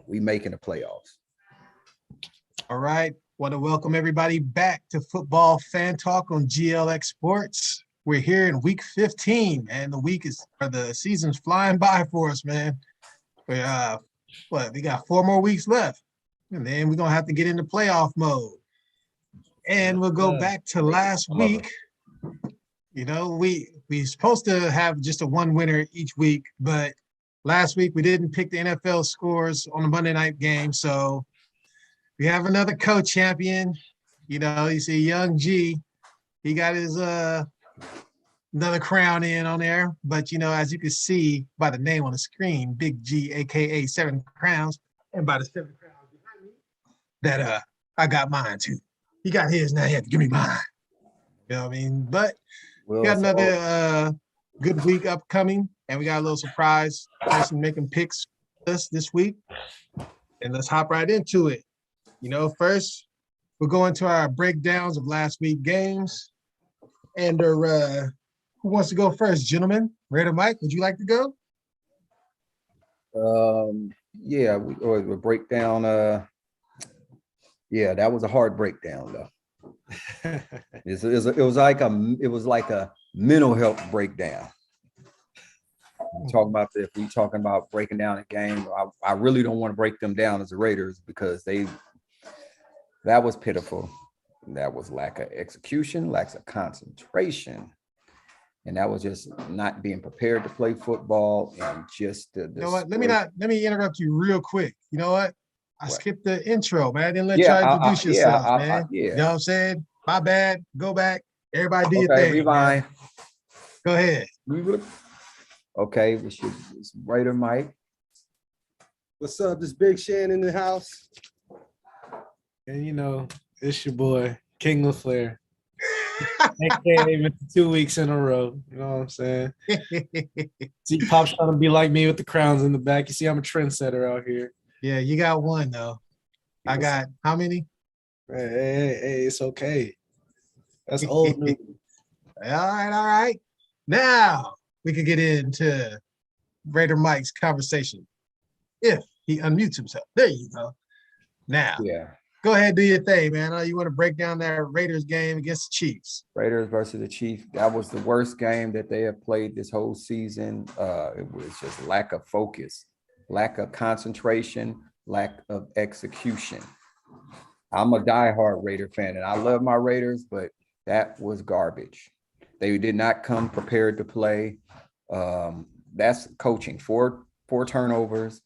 we making the playoffs. All right. Want to welcome everybody back to Football Fan Talk on GLX Sports. We're here in week 15, and the season's flying by for us, man. We got 4 more weeks left, and then we're gonna have to get into playoff mode. And we'll go back to last week. You know, we supposed to have just a one winner each week, but last week we didn't pick the NFL scores on the Monday night game, so we have another co-champion. You know, you see Young G, he got his another crown in on there. But, you know, as you can see by the name on the screen, Big G, a.k.a. 7 Crowns, and by the 7 crowns behind me, that I got mine too. He got his, now he had to give me mine. You know what I mean? But we got another good week upcoming, and we got a little surprise person making picks with us this week. And let's hop right into it. You know, first, we'll go into our breakdowns of last week's games. And who wants to go first, gentlemen? Raider Mike, would you like to go? We'll break down. That was a hard breakdown, though. It was like a mental health breakdown. If we talking about breaking down a game, I really don't want to break them down as the Raiders because that was pitiful. That was lack of execution, lack of concentration, and that was just not being prepared to play football. And just you know what? Let me interrupt you real quick. You know what? I skipped the intro, man. I didn't let y'all introduce yourselves, man. You know what I'm saying? My bad. Go back. Everybody do your thing. Rewind. Go ahead. Okay, it's Raider Mike. What's up? This Big Shann in the house. And you know, it's your boy, King LaFleur. AKA 2 weeks in a row. You know what I'm saying? See, Pop's trying to be like me with the crowns in the back. You see, I'm a trendsetter out here. Yeah, you got one, though. I got how many? Hey, it's okay. That's old news. All right. Now we can get into Raider Mike's conversation. If he unmutes himself. There you go. Now, go ahead and do your thing, man. You want to break down that Raiders game against the Chiefs. Raiders versus the Chiefs. That was the worst game that they have played this whole season. It was just lack of focus, lack of concentration, lack of execution. I'm a diehard Raider fan, and I love my Raiders, but that was garbage. They did not come prepared to play. That's coaching. Four turnovers.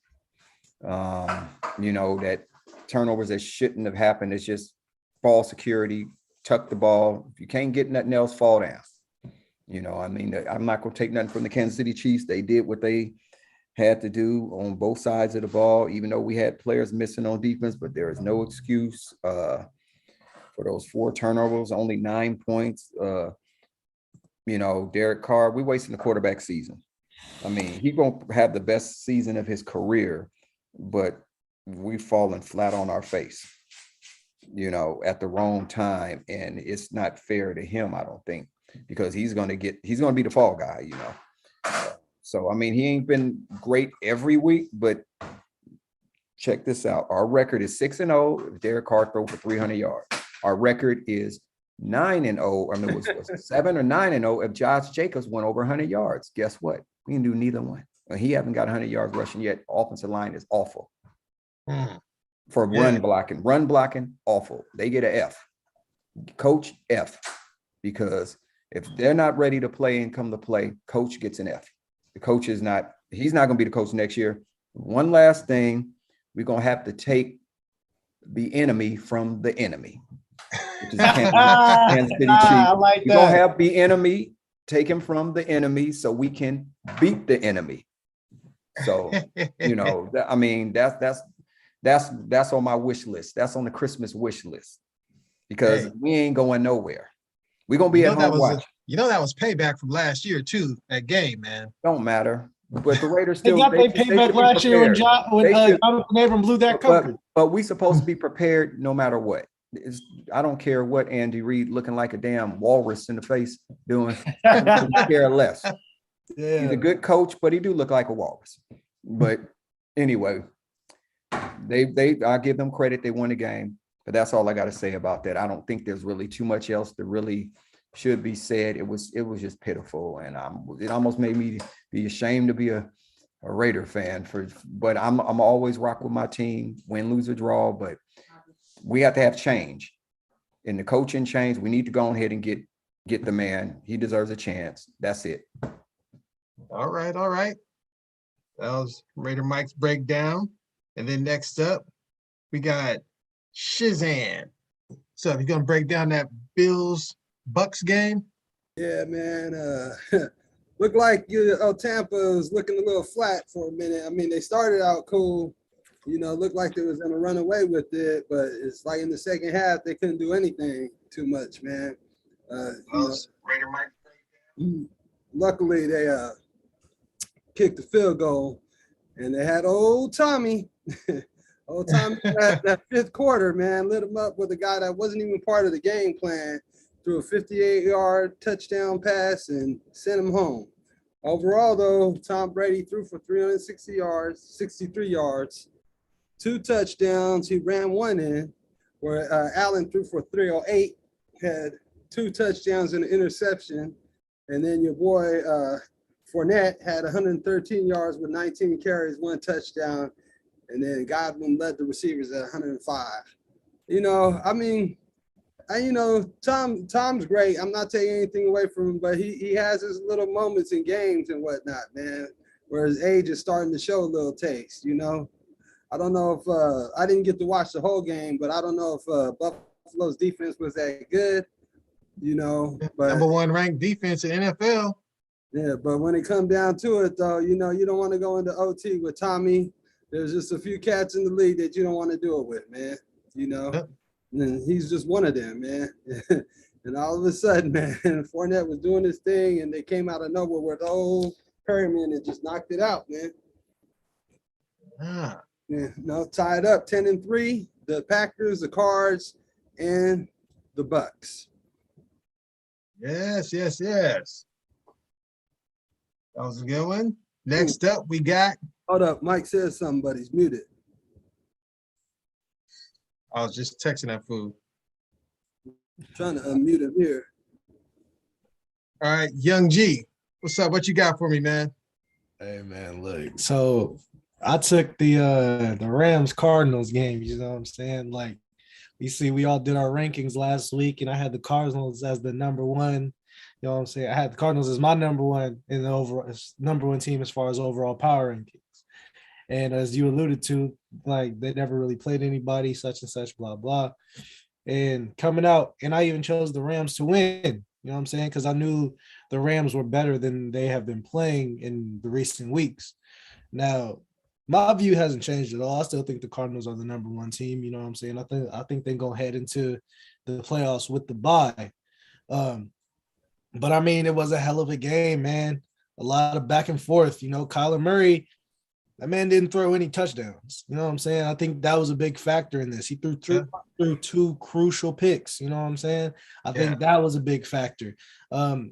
That turnovers that shouldn't have happened. It's just ball security, tuck the ball. If you can't get nothing else, fall down. I'm not going to take nothing from the Kansas City Chiefs. They did what they had to do on both sides of the ball, even though we had players missing on defense, but there is no excuse for those 4 turnovers, only 9 points. Derrick Carr, we're wasting the quarterback season. I mean, he won't have the best season of his career, but we've fallen flat on our face, at the wrong time. And it's not fair to him, I don't think, because he's going to be the fall guy, So, I mean, he ain't been great every week, but check this out. Our record is 6-0 if Derrick Carr throw for 300 yards. Our record is 9-0. I mean, it was 7 or 9-0 if Josh Jacobs went over 100 yards. Guess what? We didn't do neither one. He haven't got 100 yards rushing yet. Offensive line is awful for run blocking. Run blocking, awful. They get an F. Coach, F. Because if they're not ready to play and come to play, coach gets an F. The coach he's not going to be the coach next year. One last thing, we're going to have to take the enemy from the enemy, which is Kansas City Chiefs. I like we're going to have the enemy, take him from the enemy so we can beat the enemy. So, I mean, that's on my wish list. That's on the Christmas wish list because we ain't going nowhere. We're going to be at home watching. That was payback from last year, too, that game, man. Don't matter. But the Raiders still they got their payback last year when Jonathan Abram blew that cover. But we supposed to be prepared no matter what. I don't care what Andy Reid looking like a damn walrus in the face doing. I care less. Yeah. He's a good coach, but he do look like a walrus. But anyway, I give them credit. They won the game, but that's all I got to say about that. I don't think there's really too much else that really should be said. It was just pitiful, and it almost made me be ashamed to be a Raider fan but I'm always rock with my team, win, lose, or draw. But we have to have change in the coaching change. We need to go ahead and get the man. He deserves a chance. That's it. All right. That was Raider Mike's breakdown. And then next up, we got Shizan. So he's gonna break down that Bills Bucks game. Yeah, man. Looked like Tampa was looking a little flat for a minute. I mean, they started out cool, looked like they was gonna run away with it, but it's like in the second half they couldn't do anything too much, man. Raider Mike. Luckily they kicked the field goal, and they had old Tommy. Old Tommy that fifth quarter, man, lit him up with a guy that wasn't even part of the game plan. Threw a 58-yard touchdown pass and sent him home. Overall, though, Tom Brady threw for 360 yards, 63 yards, 2 touchdowns. He ran one in, where Allen threw for 308, had 2 touchdowns and an interception. And then your boy Fournette had 113 yards with 19 carries, 1 touchdown. And then Godwin led the receivers at 105. Tom's great. I'm not taking anything away from him, but he has his little moments in games and whatnot, man, where his age is starting to show a little taste, I don't know if I didn't get to watch the whole game, but I don't know if Buffalo's defense was that good, but Number 1 ranked defense in NFL. Yeah, but when it comes down to it, though, you don't want to go into OT with Tommy. There's just a few cats in the league that you don't want to do it with, man, Yep. And he's just one of them, man. And all of a sudden, man, Fournette was doing this thing, and they came out of nowhere with the old Perryman and just knocked it out, man. Yeah, tied up 10-3. The Packers, the Cards, and the Bucks. Yes. That was a good one. Next up, we got. Hold up, Mike says something, but he's muted. I was just texting that fool. Trying to unmute him here. All right, Young G, what's up? What you got for me, man? Hey man, look. So I took the Rams Cardinals game. You know what I'm saying? Like, you see, we all did our rankings last week, and I had the Cardinals as the number 1. You know what I'm saying? I had the Cardinals as my number 1 in the overall number 1 team as far as overall power rankings. And as you alluded to, like, they never really played anybody, such and such, blah, blah. And coming out, and I even chose the Rams to win, you know what I'm saying? Because I knew the Rams were better than they have been playing in the recent weeks. Now, my view hasn't changed at all. I still think the Cardinals are the number 1 team, you know what I'm saying? I think they're going to head into the playoffs with the bye. But, I mean, it was a hell of a game, man. A lot of back and forth. Kyler Murray, that man didn't throw any touchdowns. You know what I'm saying? I think that was a big factor in this. He threw 2 crucial picks. You know what I'm saying? I think that was a big factor.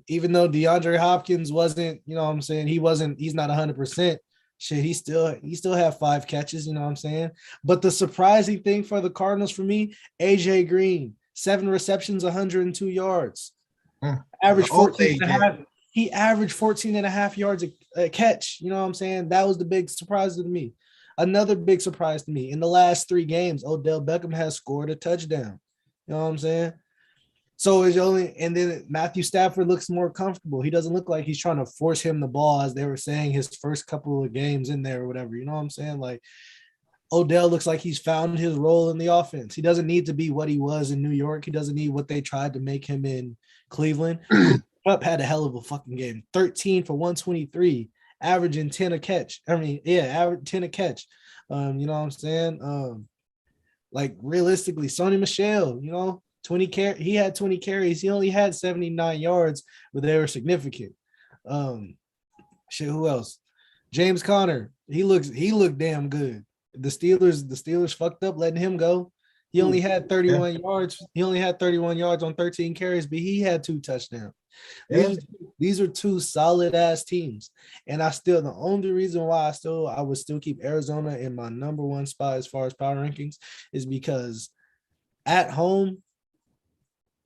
Even though DeAndre Hopkins wasn't, you know what I'm saying? He's not 100%. Shit, he still had 5 catches. You know what I'm saying? But the surprising thing for the Cardinals for me, AJ Green, 7 receptions, 102 yards. Average 14 and a half. He averaged 14 and a half yards a catch. You know what I'm saying? That was the big surprise to me. Another big surprise to me. In the last 3 games, Odell Beckham has scored a touchdown. You know what I'm saying? So it's only, and then Matthew Stafford looks more comfortable. He doesn't look like he's trying to force him the ball, as they were saying his first couple of games in there or whatever. You know what I'm saying? Like, Odell looks like he's found his role in the offense. He doesn't need to be what he was in New York. He doesn't need what they tried to make him in Cleveland. Up had a hell of a fucking game. 13 for 123, averaging 10 a catch. Average 10 a catch. You know what I'm saying? Like, realistically, Sonny Michel, he had 20 carries. He only had 79 yards, but they were significant. Who else? James Conner. He looked damn good. The Steelers fucked up letting him go. He only had 31 yards. He only had 31 yards on 13 carries, but he had 2 touchdowns. Yeah. These are two solid ass teams. And the only reason why I would still keep Arizona in my number one spot as far as power rankings is because at home,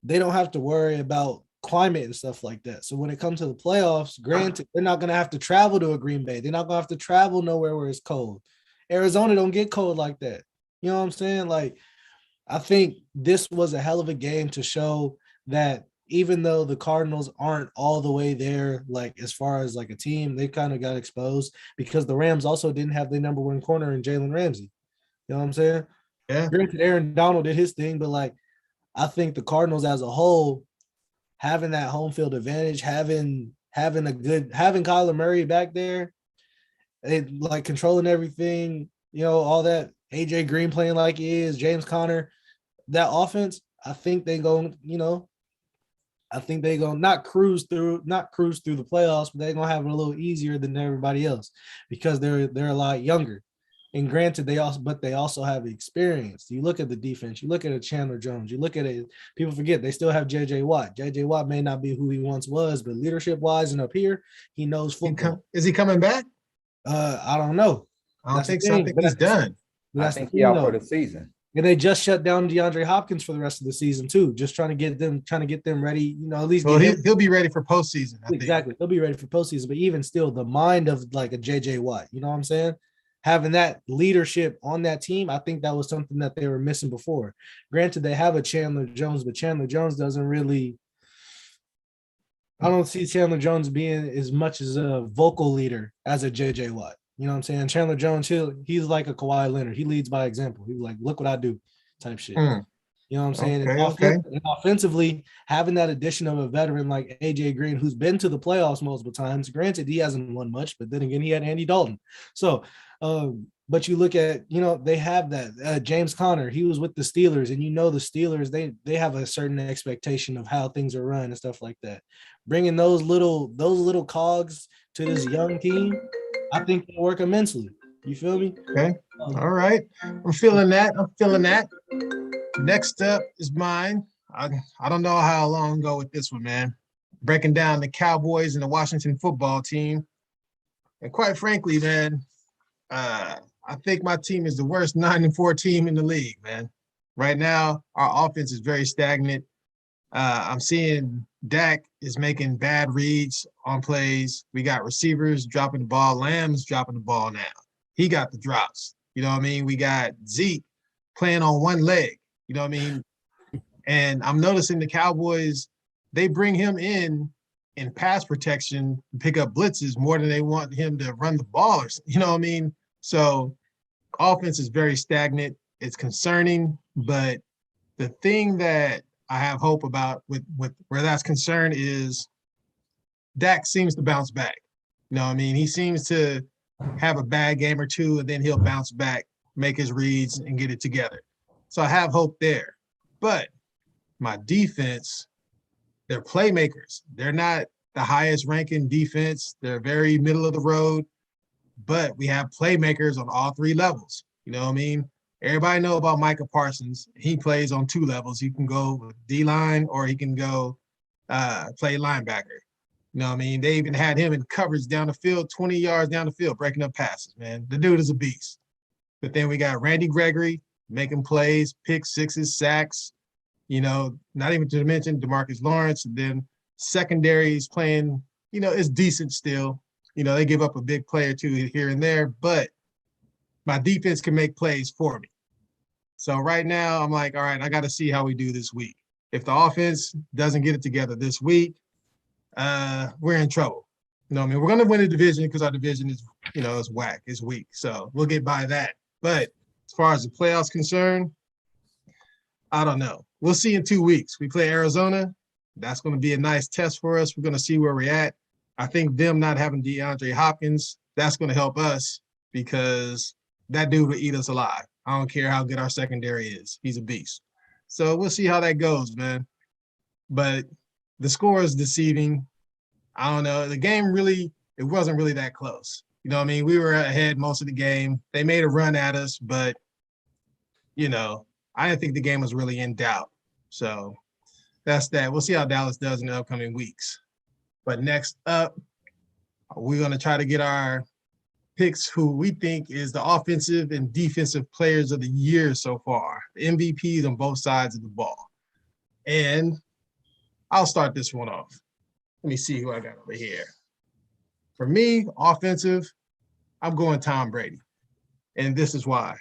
they don't have to worry about climate and stuff like that. So when it comes to the playoffs, granted, they're not going to have to travel to a Green Bay. They're not going to have to travel nowhere where it's cold. Arizona don't get cold like that. You know what I'm saying? Like, I think this was a hell of a game to show that even though the Cardinals aren't all the way there, like as far as like a team, they kind of got exposed because the Rams also didn't have their number one corner in Jalen Ramsey. You know what I'm saying? Yeah. Granted, Aaron Donald did his thing, but like I think the Cardinals as a whole, having that home field advantage, having Kyler Murray back there, it like controlling everything, all that. AJ Green playing like he is, James Conner, that offense, I think they go, not cruise through the playoffs, but they're gonna have it a little easier than everybody else because they're a lot younger. And granted, they also have experience. You look at the defense, you look at a Chandler Jones, you look at it, people forget they still have JJ Watt. JJ Watt may not be who he once was, but leadership wise and up here, he knows football. Is he coming back? I don't know. I don't think so. I think he's done. I think he's out for the season. And they just shut down DeAndre Hopkins for the rest of the season too, just trying to get them ready. At least he'll be ready for postseason. Exactly, he'll be ready for postseason. But even still, the mind of like a JJ Watt, you know what I'm saying? Having that leadership on that team, I think that was something that they were missing before. Granted, they have a Chandler Jones, but Chandler Jones doesn't really. I don't see Chandler Jones being as much as a vocal leader as a JJ Watt. You know what I'm saying? Chandler Jones, he's like a Kawhi Leonard. He leads by example. He's like, look what I do type shit. You know what I'm saying? And offensively, having that addition of a veteran like AJ Green, who's been to the playoffs multiple times. Granted, he hasn't won much, but then again, he had Andy Dalton. So, but you look at, they have that James Conner, he was with the Steelers, and the Steelers, they have a certain expectation of how things are run and stuff like that. Bringing those little cogs to this young team, I think they work immensely. You feel me? Okay. All right. I'm feeling that. Next up is mine. I don't know how long go with this one, man. Breaking down the Cowboys and the Washington football team. And quite frankly, man, I think my team is the worst 9-4 team in the league, man. Right now, our offense is very stagnant. I'm seeing Dak is making bad reads on plays. We got receivers dropping the ball. Lamb's dropping the ball now. He got the drops. You know what I mean? We got Zeke playing on one leg. You know what I mean? And I'm noticing the Cowboys, they bring him in pass protection, pick up blitzes more than they want him to run the ball. You know what I mean? So offense is very stagnant. It's concerning, but the thing that I have hope about with where that's concerned is Dak seems to bounce back. You know what I mean? He seems to have a bad game or two, and then he'll bounce back, make his reads, and get it together. So I have hope there. But my defense, they're playmakers. They're not the highest ranking defense. They're very middle of the road, but we have playmakers on all three levels. You know what I mean? Everybody know about Micah Parsons. He plays on two levels. He can go with D-line or he can go play linebacker. You know what I mean? They even had him in coverage down the field, 20 yards down the field, breaking up passes, man. The dude is a beast. But then we got Randy Gregory making plays, pick sixes, sacks, not even to mention DeMarcus Lawrence. And then secondary is playing, it's decent still. They give up a big play or two here and there, but my defense can make plays for me. So right now I'm like, all right, I got to see how we do this week. If the offense doesn't get it together this week, we're in trouble. You know what I mean? We're going to win the division because our division is, is whack, it's weak. So we'll get by that. But as far as the playoffs concerned, I don't know. We'll see in 2 weeks. We play Arizona. That's going to be a nice test for us. We're going to see where we're at. I think them not having DeAndre Hopkins, that's going to help us because that dude will eat us alive. I don't care how good our secondary is. He's a beast. So we'll see how that goes, man. But the score is deceiving. I don't know. The game it wasn't really that close. You know what I mean? We were ahead most of the game. They made a run at us, but, I didn't think the game was really in doubt. So that's that. We'll see how Dallas does in the upcoming weeks. But next up, we're going to try to get our picks who we think is the offensive and defensive players of the year so far, MVPs on both sides of the ball. And I'll start this one off. Let me see who I got over here. For me, offensive, I'm going Tom Brady. And this is why.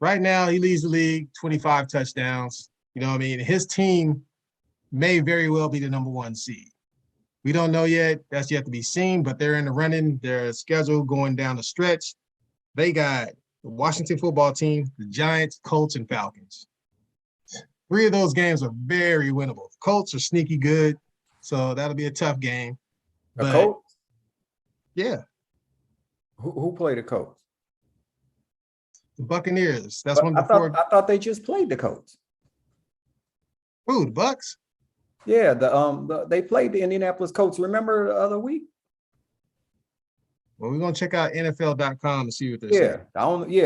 Right now, he leads the league, 25 touchdowns. You know what I mean? His team may very well be the number 1 seed. We don't know yet. That's yet to be seen, but they're in the running. Their schedule going down the stretch. They got the Washington football team, the Giants, Colts, and Falcons. 3 of those games are very winnable. Colts are sneaky good, so that'll be a tough game. The Colts? Yeah. Who played the Colts? The Buccaneers. That's one I before. thought they just played the Colts. Who, the Bucks? Yeah, they played the Indianapolis Colts. Remember the other week? Well, we're gonna check out NFL.com and see what they're saying.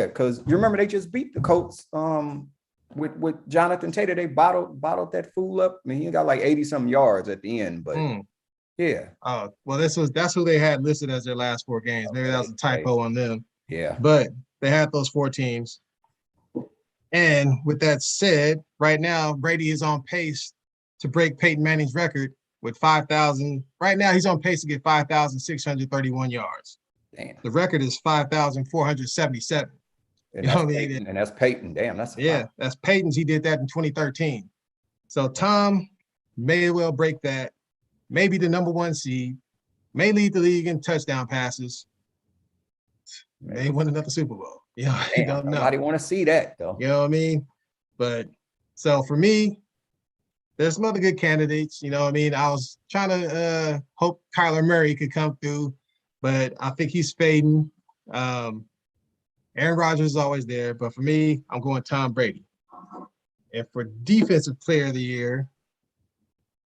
Because you remember they just beat the Colts with Jonathan Taylor. They bottled that fool up. I mean, he got like 80-some yards at the end, but yeah. Well, that's who they had listed as their last 4 games. Maybe that was a typo on them. Yeah. But they had those 4 teams. And with that said, right now Brady is on pace to break Peyton Manning's record with 5,000. Right now, he's on pace to get 5,631 yards. Damn. The record is 5,477. And, you know what I mean? And that's Peyton. Damn, that's that's Peyton's. He did that in 2013. So Tom may well break that. Maybe the number 1 seed. May lead the league in touchdown passes. May win another Super Bowl. You know, you don't know. Nobody want to see that though. You know what I mean? But so for me, there's some other good candidates. You know what I mean? I was trying to hope Kyler Murray could come through, but I think he's fading. Aaron Rodgers is always there, but for me, I'm going Tom Brady. And for defensive player of the year,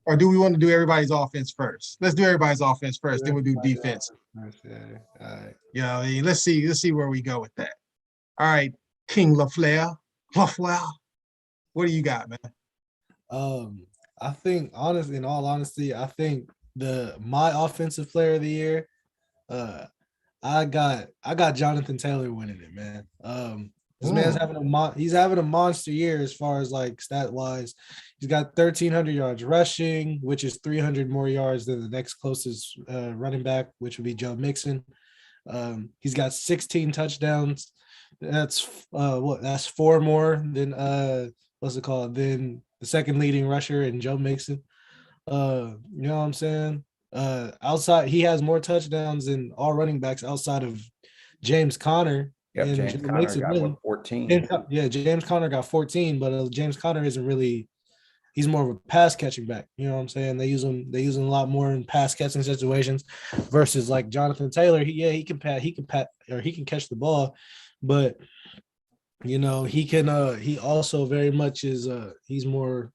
or do we want to do everybody's offense first? Let's do everybody's offense first, then we'll do defense. Okay. All right. You know, let's see where we go with that. All right, King LaFleur. What do you got, man? I think honestly, in all honesty, I think my offensive player of the year, I got Jonathan Taylor winning it, man. This man's having a monster year as far as like stat wise. He's got 1,300 yards rushing, which is 300 more yards than the next closest running back, which would be Joe Mixon. He's got 16 touchdowns. That's 4 more than than the second leading rusher in Joe Mixon. You know what I'm saying? He has more touchdowns than all running backs outside of James Conner. Yep, James Conner got 14. James Conner got 14, but James Conner isn't really. He's more of a pass catching back. You know what I'm saying? They use him a lot more in pass catching situations versus like Jonathan Taylor. He can catch the ball, but you know, he also very much is he's more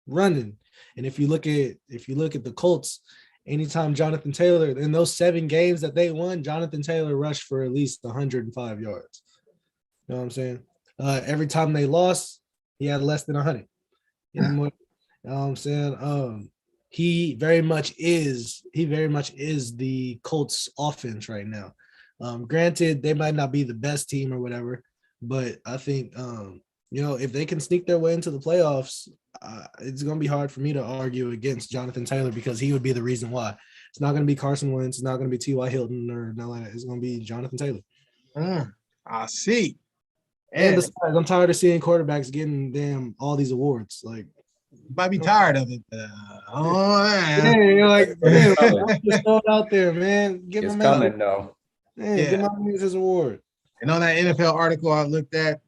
running. And if you look at the Colts, anytime Jonathan Taylor in those 7 games that they won, Jonathan Taylor rushed for at least 105 yards. You know what I'm saying? Every time they lost, he had less than 100. You know what I'm saying? He very much is the Colts offense right now. Granted, they might not be the best team or whatever, but I think you know, if they can sneak their way into the playoffs, it's going to be hard for me to argue against Jonathan Taylor because he would be the reason why. It's not going to be Carson Wentz. It's not going to be T.Y. Hilton or nothing like that. It's going to be Jonathan Taylor. I see. And besides, I'm tired of seeing quarterbacks getting all these awards. Like, you might be tired of it. You're like, just throw it out there, man. Give him coming, though. Give my man his award. And on that NFL article I looked at,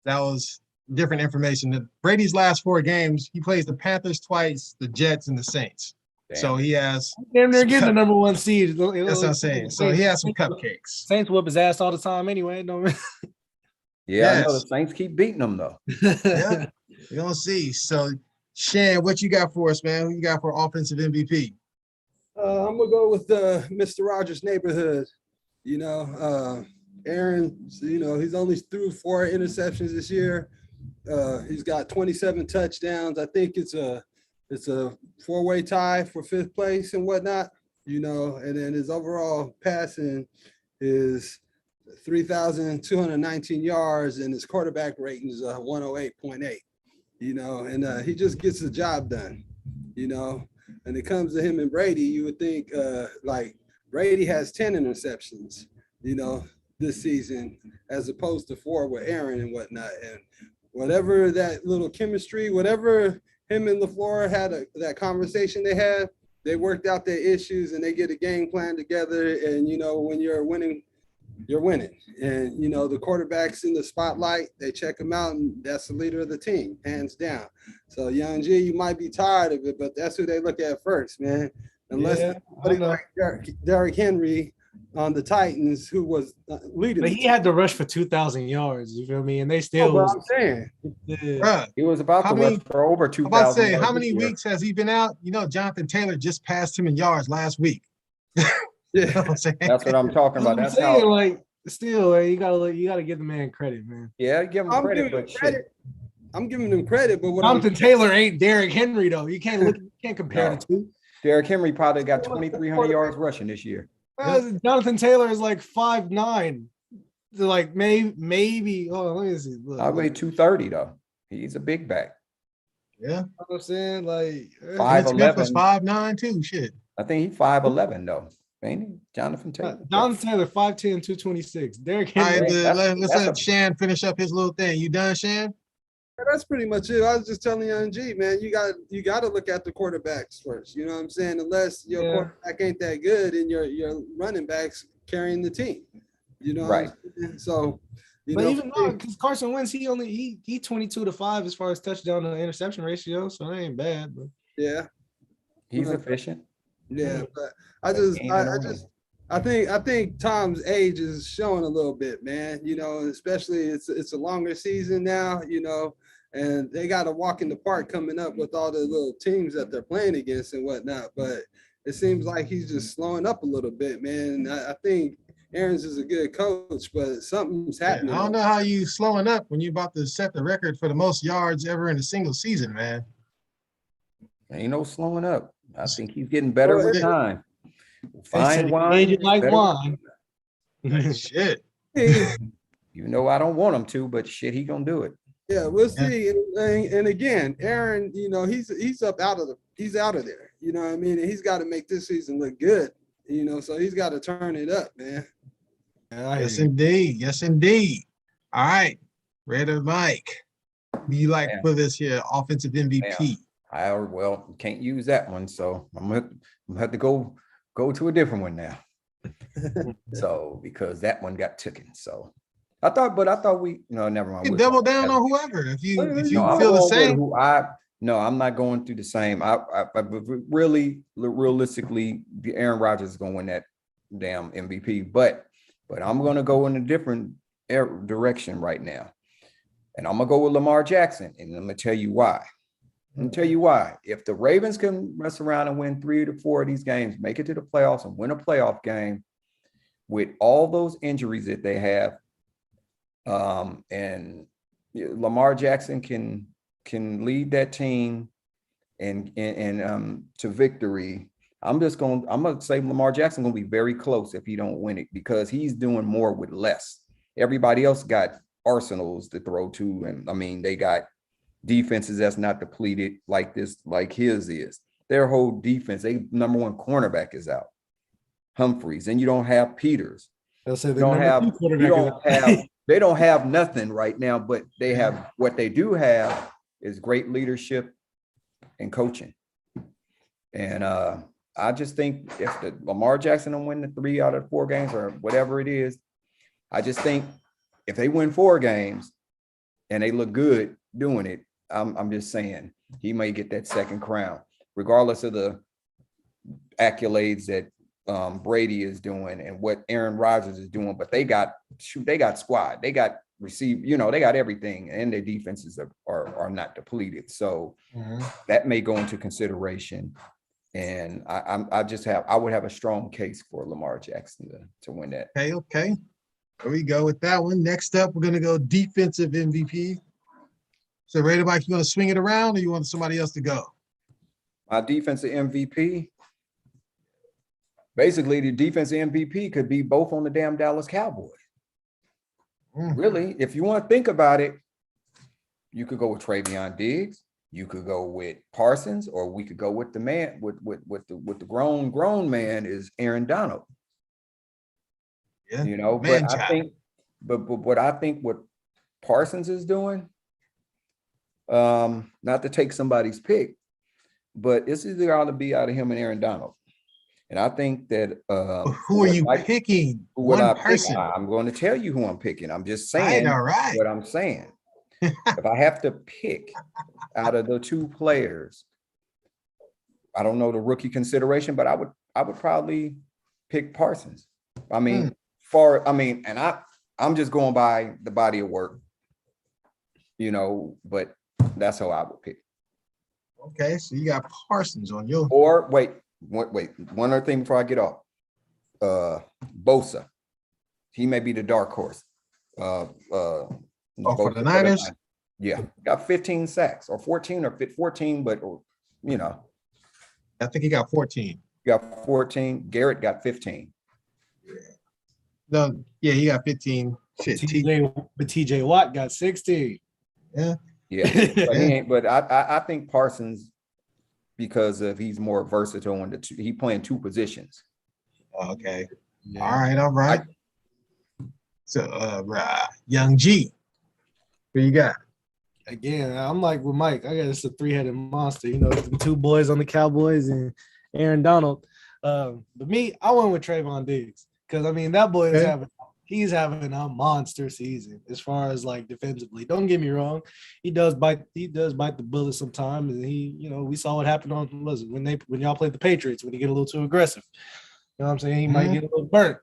that was different information. That Brady's last 4 games, he plays the Panthers twice, the Jets, and the Saints. Damn. So he has. They're getting the number 1 seed. That's what I'm saying. So he has some cupcakes. Saints whoop his ass all the time anyway. I know the Saints keep beating them though. Yeah, you're gonna see. So, Shan, what you got for us, man? Who you got for offensive MVP? I'm gonna go with Mr. Rogers' neighborhood. You know, Aaron. You know, he's only threw 4 interceptions this year. He's got 27 touchdowns. I think it's a 4-way tie for 5th place and whatnot. and then his overall passing is 3,219 yards, and his quarterback rating is 108.8. And he just gets the job done. And it comes to him and Brady, you would think like Brady has 10 interceptions, this season, as opposed to 4 with Aaron and whatnot. And whatever that little chemistry, whatever him and LaFleur had that conversation they had, they worked out their issues and they get a game plan together. And, when you're winning, you're winning. And, the quarterback's in the spotlight, they check him out, and that's the leader of the team, hands down. So, Young G, you might be tired of it, but that's who they look at first, man. Unless somebody like Derrick Henry on the Titans, who was leading. But he had to rush for 2,000 yards, you feel me? And they still I'm saying. Bruh, He was about to rush for over 2,000. I'm about to say, how many weeks has he been out? Jonathan Taylor just passed him in yards last week. Yeah, that's what I'm talking about. That's saying, how. like, still, you gotta give the man credit, man. Yeah, give him credit, but shit. I'm giving him credit, but what Jonathan Taylor ain't Derrick Henry though. You can't compare the two. Derrick Henry probably got 2,300 yards rushing this year. Jonathan Taylor is like 5'9", like maybe. Oh, let me see. Look, I weigh 230 though. He's a big back. Yeah, you know what I'm saying, like 5'11" was 5'9" too. Shit, I think he's 5'11" though. Ain't he? Jonathan Taylor. Jonathan Taylor 5'10", 226. Derrick Henry. All right, let's let Shan finish up his little thing. You done, Shan? That's pretty much it. I was just telling Young G, man, you got to look at the quarterbacks first. You know what I'm saying? Unless your quarterback ain't that good and your running backs carrying the team. Right. So, but even though, because Carson Wentz, he 22-5 as far as touchdown to interception ratio, so that ain't bad. But yeah, he's efficient. Yeah, but I think Tom's age is showing a little bit, man. Especially it's a longer season now, and they got a walk in the park coming up with all the little teams that they're playing against and whatnot. But it seems like he's just slowing up a little bit, man. I think Aaron's is a good coach, but something's happening. I don't know how you slowing up when you're about to set the record for the most yards ever in a single season, man. Ain't no slowing up. I think he's getting better with time. Fine wine, like wine. Shit. I don't want him to, but shit, he gonna do it. Yeah, we'll see. And again, Aaron, he's out of there. You know what I mean? And he's got to make this season look good. So he's got to turn it up, man. Yes, indeed. Yes, indeed. All right, Red Mike. Who you like for this here offensive MVP? Can't use that one, so I'm gonna have to go to a different one now. So because that one got taken. So I thought we never mind. You double down on whoever if you feel the same. I'm not going through the same. I really realistically, Aaron Rodgers is gonna win that damn MVP, but I'm gonna go in a different direction right now, and I'm gonna go with Lamar Jackson, and I'm gonna tell you why. If the Ravens can mess around and win 3 to 4 of these games, make it to the playoffs and win a playoff game with all those injuries that they have, and Lamar Jackson can lead that team and to victory, I'm gonna say Lamar Jackson gonna be very close if he don't win it, because he's doing more with less. Everybody else got arsenals to throw to, and I mean they got defenses that's not depleted like his is. Their whole defense, they number one cornerback is out, Humphreys, and you don't have Peters. They don't have nothing right now, but they have what they do have is great leadership and coaching. And I just think if the Lamar Jackson will win the 3 out of 4 games or whatever it is, I just think if they win 4 games and they look good doing it, I'm just saying he may get that second crown, regardless of the accolades that Brady is doing and what Aaron Rodgers is doing. But they got squad, they got they got everything, and their defenses are not depleted. So that may go into consideration. And I would have a strong case for Lamar Jackson to win that. Okay. There we go with that one. Next up, we're gonna go defensive MVP. So, Raider Mike, you want to swing it around, or you want somebody else to go? My defensive MVP, basically the defense MVP could be both on the damn Dallas Cowboys. Really, if you want to think about it, you could go with Travion Diggs, you could go with Parsons, or we could go with the man with the grown man is Aaron Donald. Yeah, You know, man, but I think, but what I think what Parsons is doing, not to take somebody's pick, but it's either going to be out of him and Aaron Donald. And I think that who are you picking? One person. I'm going to tell you who I'm picking. I'm just saying all right. what I'm saying. If I have to pick out of the two players, I don't know the rookie consideration, but I would probably pick Parsons. I mean, and I'm just going by the body of work, you know, but that's how I would pick. Okay, so you got Parsons on your. Or wait, one other thing before I get off. Bosa, he may be the dark horse. For the Niners? Yeah, got 15 sacks or 14 or 14, but you know. I think he got 14. Got 14. Garrett got 15. No, yeah, he got 15. But TJ Watt got 16. Yeah. Yeah. But I think Parsons, because of he's more versatile on he playing two positions. Okay. Yeah. All right. So Young G. Who you got? Again, I'm like with Mike. I got it's a three-headed monster. You know, the two boys on the Cowboys and Aaron Donald. But me, I went with Trayvon Diggs because I mean that boy is he's having a monster season as far as like defensively. Don't get me wrong, he does bite the bullet sometimes, and we saw what happened when y'all played the Patriots when he get a little too aggressive. You know what I'm saying? He might get a little burnt,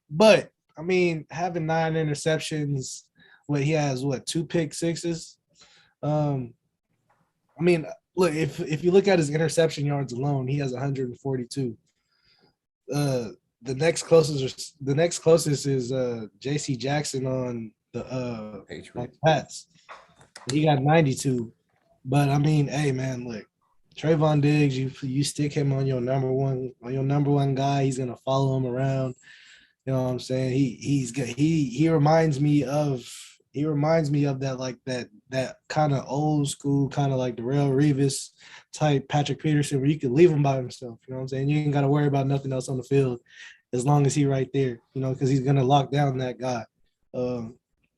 but I mean having 9 interceptions, he has 2 pick sixes. I mean, look, if you look at his interception yards alone, he has 142. The next closest is J.C. Jackson on the Patriots. Pats. He got 92. But I mean, hey man, look, Trayvon Diggs, you stick him on your number one guy, he's gonna follow him around. You know what I'm saying? He reminds me of that kind of old school, kind of like Darrelle Revis type Patrick Peterson, where you can leave him by himself. You know what I'm saying? You ain't got to worry about nothing else on the field as long as he's right there, you know, because he's going to lock down that guy.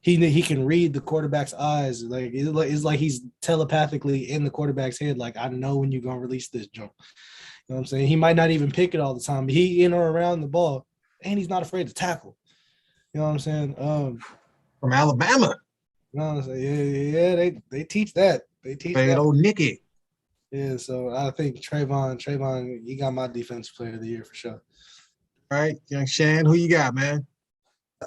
He can read the quarterback's eyes. Like it's like he's telepathically in the quarterback's head. Like, I know when you're going to release this jump. You know what I'm saying? He might not even pick it all the time, but he in or around the ball, and he's not afraid to tackle. You know what I'm saying? From Alabama. No, yeah, they teach that. They teach that. Old Nicky. Yeah, so I think Trayvon, he got my defensive player of the year for sure. All right, Young Shan, who you got, man?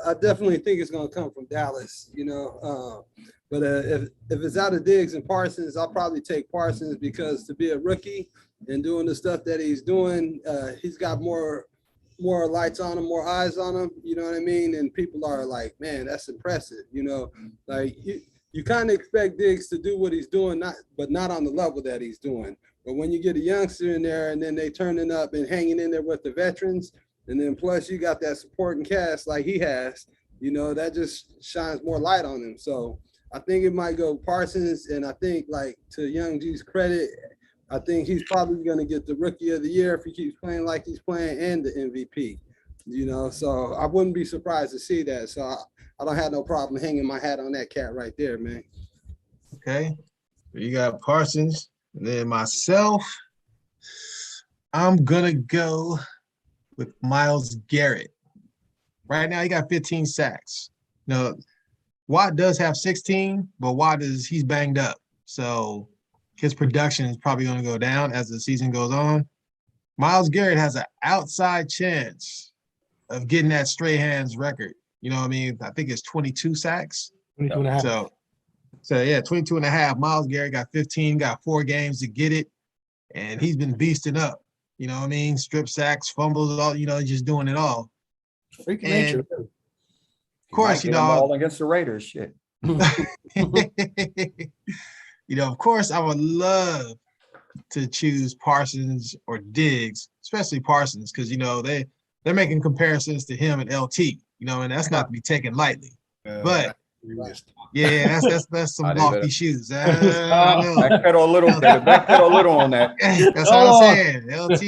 I definitely think it's going to come from Dallas, you know. But if it's out of Diggs and Parsons, I'll probably take Parsons because to be a rookie and doing the stuff that he's doing, he's got more lights on him, more eyes on him, you know what I mean? And people are like, man, that's impressive, you know? Like you kind of expect Diggs to do what he's doing, but not on the level that he's doing. But when you get a youngster in there and then they turning up and hanging in there with the veterans, and then plus you got that supporting cast like he has, you know, that just shines more light on him. So I think it might go Parsons, and I think, like, to Young G's credit, I think he's probably going to get the Rookie of the Year if he keeps playing like he's playing, and the MVP, you know. So I wouldn't be surprised to see that. So I don't have no problem hanging my hat on that cat right there, man. Okay. You got Parsons. And then myself, I'm going to go with Myles Garrett. Right now, he got 15 sacks. Now, Watt does have 16, but he's banged up. So his production is probably going to go down as the season goes on. Myles Garrett has an outside chance of getting that straight hands record. You know what I mean? I think it's 22 sacks. 22 and a half. So yeah, 22 and a half. Myles Garrett got 15, got 4 games to get it. And he's been beasting up. You know what I mean? Strip sacks, fumbles, all, you know, just doing it all. Freak nature. Of course, you know, all against the Raiders, shit. You know, of course, I would love to choose Parsons or Diggs, especially Parsons, because, you know, they're making comparisons to him and LT, and that's not to be taken lightly. But yeah, that's some lofty shoes. I know. Backpedal a little bit. Backpedal a little on that. That's what I'm saying. LT,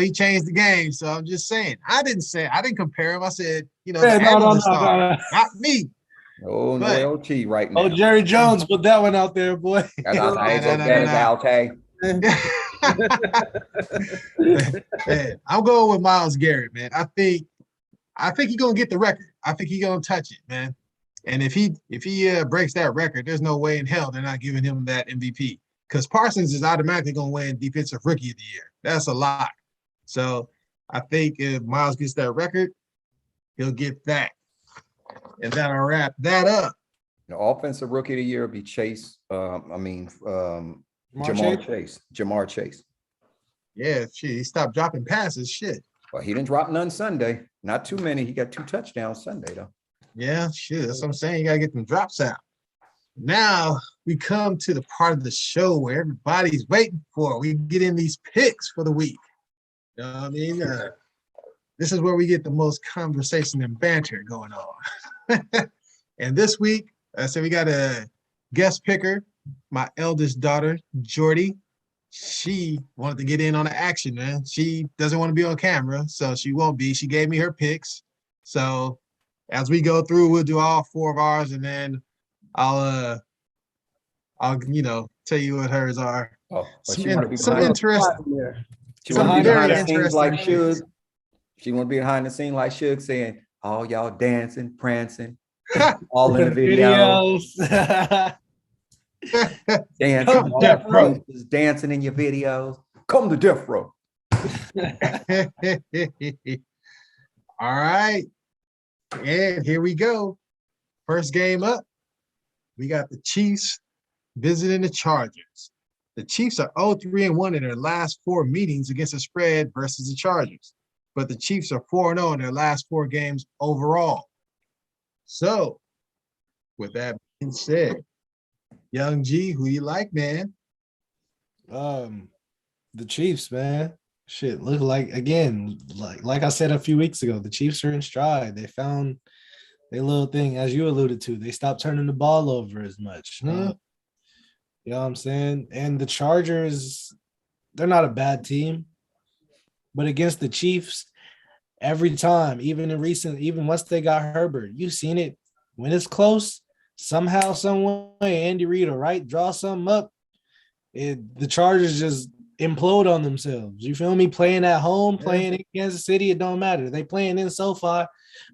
he changed the game. So I'm just saying. I didn't compare him. I said, the analyst star, not me. Oh, no LT right now. Oh, Jerry Jones put that one out there, boy. I'm going with Myles Garrett, man. I think he's gonna get the record. I think he's gonna touch it, man. And if he breaks that record, there's no way in hell they're not giving him that MVP. Because Parsons is automatically gonna win Defensive Rookie of the Year. That's a lock. So I think if Myles gets that record, he'll get that. And that'll wrap that up. The Offensive Rookie of the Year will be Chase. Jamar Chase. Yeah, shit. He stopped dropping passes. Shit. Well, he didn't drop none Sunday. Not too many. He got 2 touchdowns Sunday, though. Yeah, shit. That's what I'm saying. You got to get them drops out. Now we come to the part of the show where everybody's waiting for. We get in these picks for the week. You know what I mean? This is where we get the most conversation and banter going on. And this week, so we got a guest picker, my eldest daughter, Jordy. She wanted to get in on the action, man. She doesn't want to be on camera, so she won't be. She gave me her picks. So as we go through, we'll do all 4 of ours, and then I'll tell you what hers are. Oh, some interesting. She want to be behind the scenes like Suge. She want to be behind the scene like Suge saying, "All y'all dancing, prancing, all in the videos." Dancing in your videos. Come to Death Row. All right. And here we go. First game up. We got the Chiefs visiting the Chargers. The Chiefs are 0-3-1 in their last 4 meetings against the spread versus the Chargers. But the Chiefs are 4-0 in their last 4 games overall. So, with that being said, Young G, who you like, man? The Chiefs, man. Shit, look like again, like I said a few weeks ago, the Chiefs are in stride. They found their little thing, as you alluded to. They stopped turning the ball over as much. You know what I'm saying? And the Chargers, they're not a bad team, but against the Chiefs, every time, even once they got Herbert, you've seen it when it's close. Somehow, some way, Andy Reid will draw something up. The Chargers just implode on themselves. You feel me? Playing at home, playing in Kansas City, it don't matter. They playing in SoFi,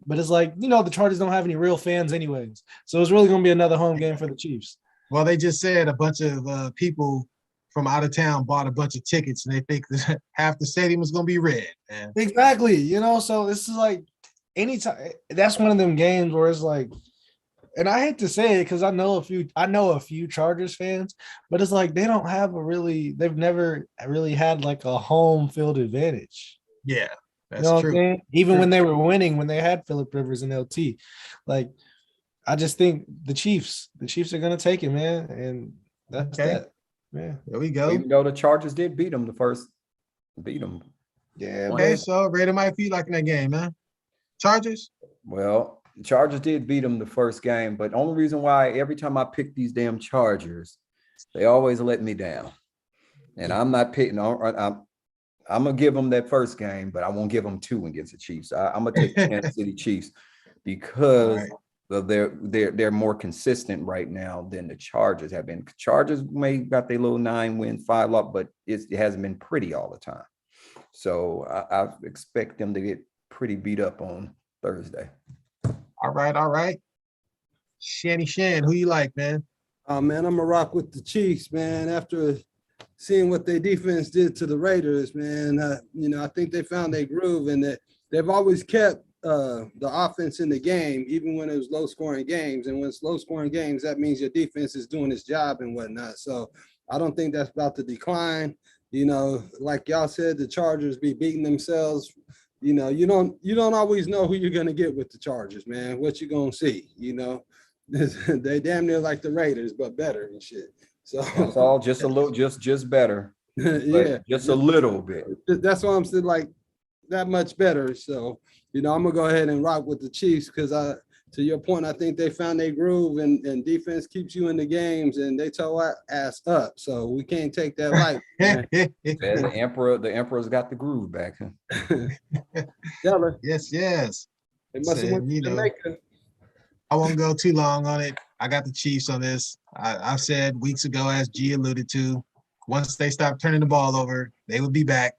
but it's like, the Chargers don't have any real fans anyways. So it's really going to be another home game for the Chiefs. Well, they just said a bunch of people from out of town bought a bunch of tickets, and they think that half the stadium is going to be red. Man. Exactly. So this is like anytime. That's one of them games where it's like, and I hate to say it because I know a few Chargers fans, but it's like they've never really had like a home field advantage. Yeah, that's true. Even when they were winning, when they had Phillip Rivers and LT, like I just think the Chiefs are gonna take it, man, and that's that. Yeah, there we go. Even though the Chargers did beat them. Yeah. Okay, so Raider might feel like in that game, man. Chargers. Well. The Chargers did beat them the first game, but the only reason why every time I pick these damn Chargers, they always let me down. And I'm not picking. I'm gonna give them that first game, but I won't give them 2 against the Chiefs. I'm gonna take the Kansas City Chiefs because of they're more consistent right now than the Chargers have been. Chargers may got their little 9-win, 5-loss, but it hasn't been pretty all the time. So I expect them to get pretty beat up on Thursday. All right. Shan, who you like, man? Oh, man, I'm going to rock with the Chiefs, man. After seeing what their defense did to the Raiders, man, I think they found their groove, and that they've always kept the offense in the game, even when it was low-scoring games. And when it's low-scoring games, that means your defense is doing its job and whatnot. So I don't think that's about to decline. Like y'all said, the Chargers be beating themselves. You don't always know who you're gonna get with the Chargers, man. What you gonna see? They damn near like the Raiders, but better and shit. So it's all just a little, just better. Yeah, just a little bit. That's why I'm saying, like that much better. So, I'm gonna go ahead and rock with the Chiefs because to your point, I think they found their groove and defense keeps you in the games and they toe our ass up. So we can't take that light. Yeah, the emperor's got the groove back. Huh? Yes. They must have went to Jamaica. I won't go too long on it. I got the Chiefs on this. I've said weeks ago, as G alluded to, once they stop turning the ball over, they would be back.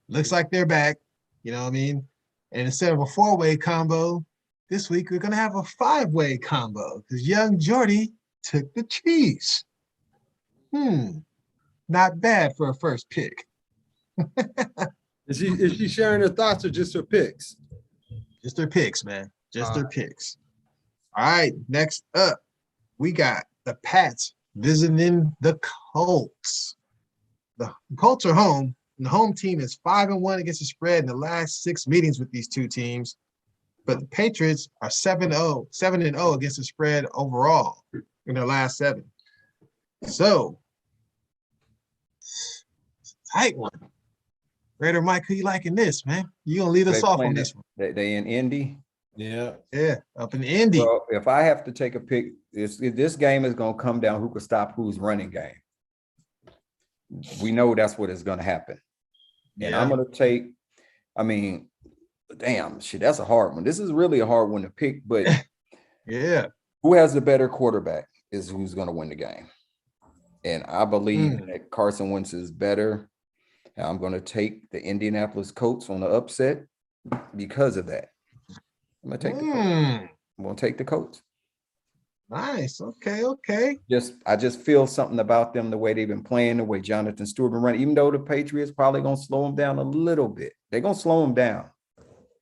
Looks like they're back. You know what I mean? And instead of a 4-way combo, this week we're going to have a 5-way combo because Young Jordy took the Chiefs. Not bad for a first pick. Is she sharing her thoughts or just her picks? Just their picks, man. Just their picks. All right, next up, we got the Pats visiting the Colts. The Colts are home, and the home team is 5-1 against the spread in the last 6 meetings with these two teams. But the Patriots are 7-0 against the spread overall in their last 7. So, tight one. Raider Mike, who you liking this, man? You gonna lead us off on this one? They in Indy. Yeah, up in Indy. Well, if I have to take a pick, this game is going to come down who can stop who's running game. We know that's what is going to happen. And I'm going to take, that's a hard one. This is really a hard one to pick, but yeah, who has the better quarterback is who's going to win the game. And I believe that Carson Wentz is better. And I'm going to take the Indianapolis Colts on the upset because of that. I'm gonna take the Colts. I'm gonna take the Colts. Nice. Okay. I just feel something about them, the way they've been playing, the way Jonathan Stewart been running. Even though the Patriots probably gonna slow them down a little bit, they're gonna slow them down.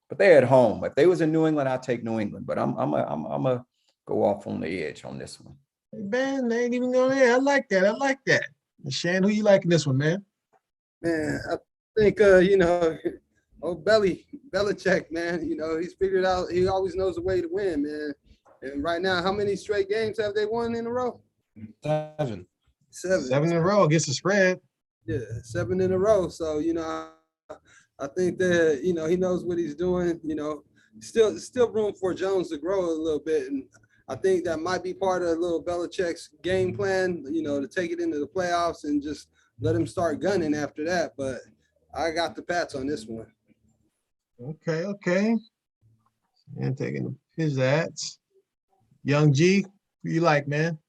But they're at home. If they was in New England, I'd take New England. But I'm gonna go off on the edge on this one. Hey, man, they ain't even going there. I like that. Shan, who you liking this one, man? Man, I think Belichick, man, he's figured out, he always knows a way to win, man. And right now, how many straight games have they won in a row? 7 in a row against the spread. Yeah, 7 in a row. So, I think that, he knows what he's doing, still room for Jones to grow a little bit. And I think that might be part of a little Belichick's game plan, to take it into the playoffs and just let him start gunning after that. But I got the Pats on this one. Okay. And taking his ads. Young G, who you like, man?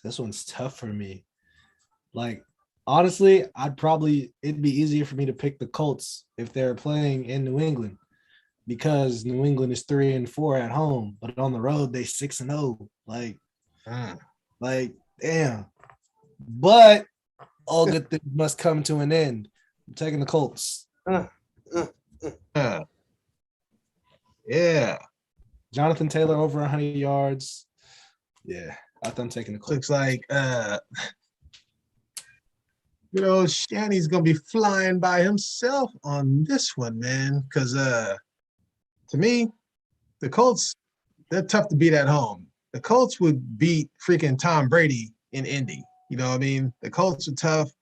This one's tough for me. Like, honestly, it'd be easier for me to pick the Colts if they're playing in New England because New England is 3-4 at home, but on the road, they 6-0. Like, damn. But all good things must come to an end. I'm taking the Colts. Yeah. Jonathan Taylor over 100 yards. Yeah, I think I'm taking the Colts. Looks like Shanny's gonna be flying by himself on this one, man. Because to me, the Colts, they're tough to beat at home. The Colts would beat freaking Tom Brady in Indy. You know what I mean? The Colts are tough.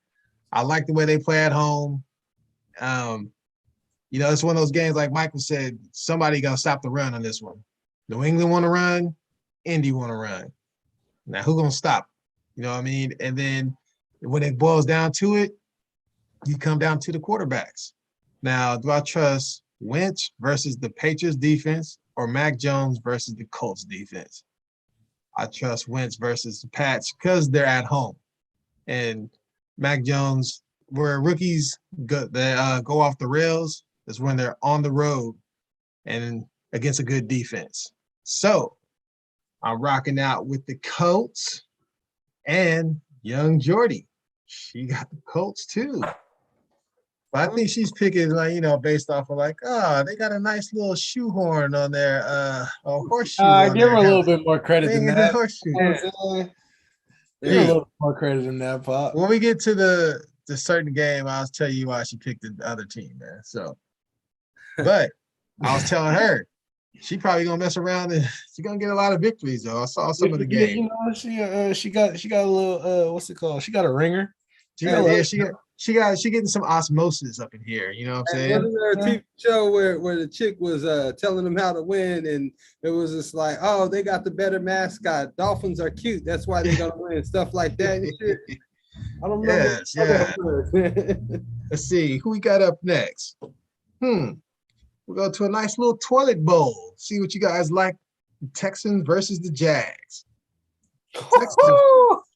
I like the way they play at home. It's one of those games, like Michael said, somebody got to stop the run on this one. New England want to run, Indy want to run. Now, who going to stop? You know what I mean? And then when it boils down to it, you come down to the quarterbacks. Now, do I trust Wentz versus the Patriots defense or Mac Jones versus the Colts defense? I trust Wentz versus the Pats because they're at home. And Mac Jones, where rookies go off the rails, is when they're on the road and against a good defense. So I'm rocking out with the Colts and Young Jordy. She got the Colts too. But I think she's picking based off of they got a nice little shoehorn on there, horseshoe. Give her a little bit more credit than that. Horseshoe. Give her a little more credit than that, Pop. When we get to the certain game, I'll tell you why she picked the other team, man. So, but I was telling her she probably gonna mess around and she's gonna get a lot of victories. Though I saw some of the game. She got a little what's it called? She got a ringer. She she getting some osmosis up in here. You know what I'm saying? Wasn't there a TV show where the chick was telling them how to win, and it was just like, oh, they got the better mascot. Dolphins are cute. That's why they're gonna win. Stuff like that and shit. I don't remember. Yes, yeah. Let's see who we got up next. We'll go to a nice little toilet bowl. See what you guys like. Texans versus the Jags.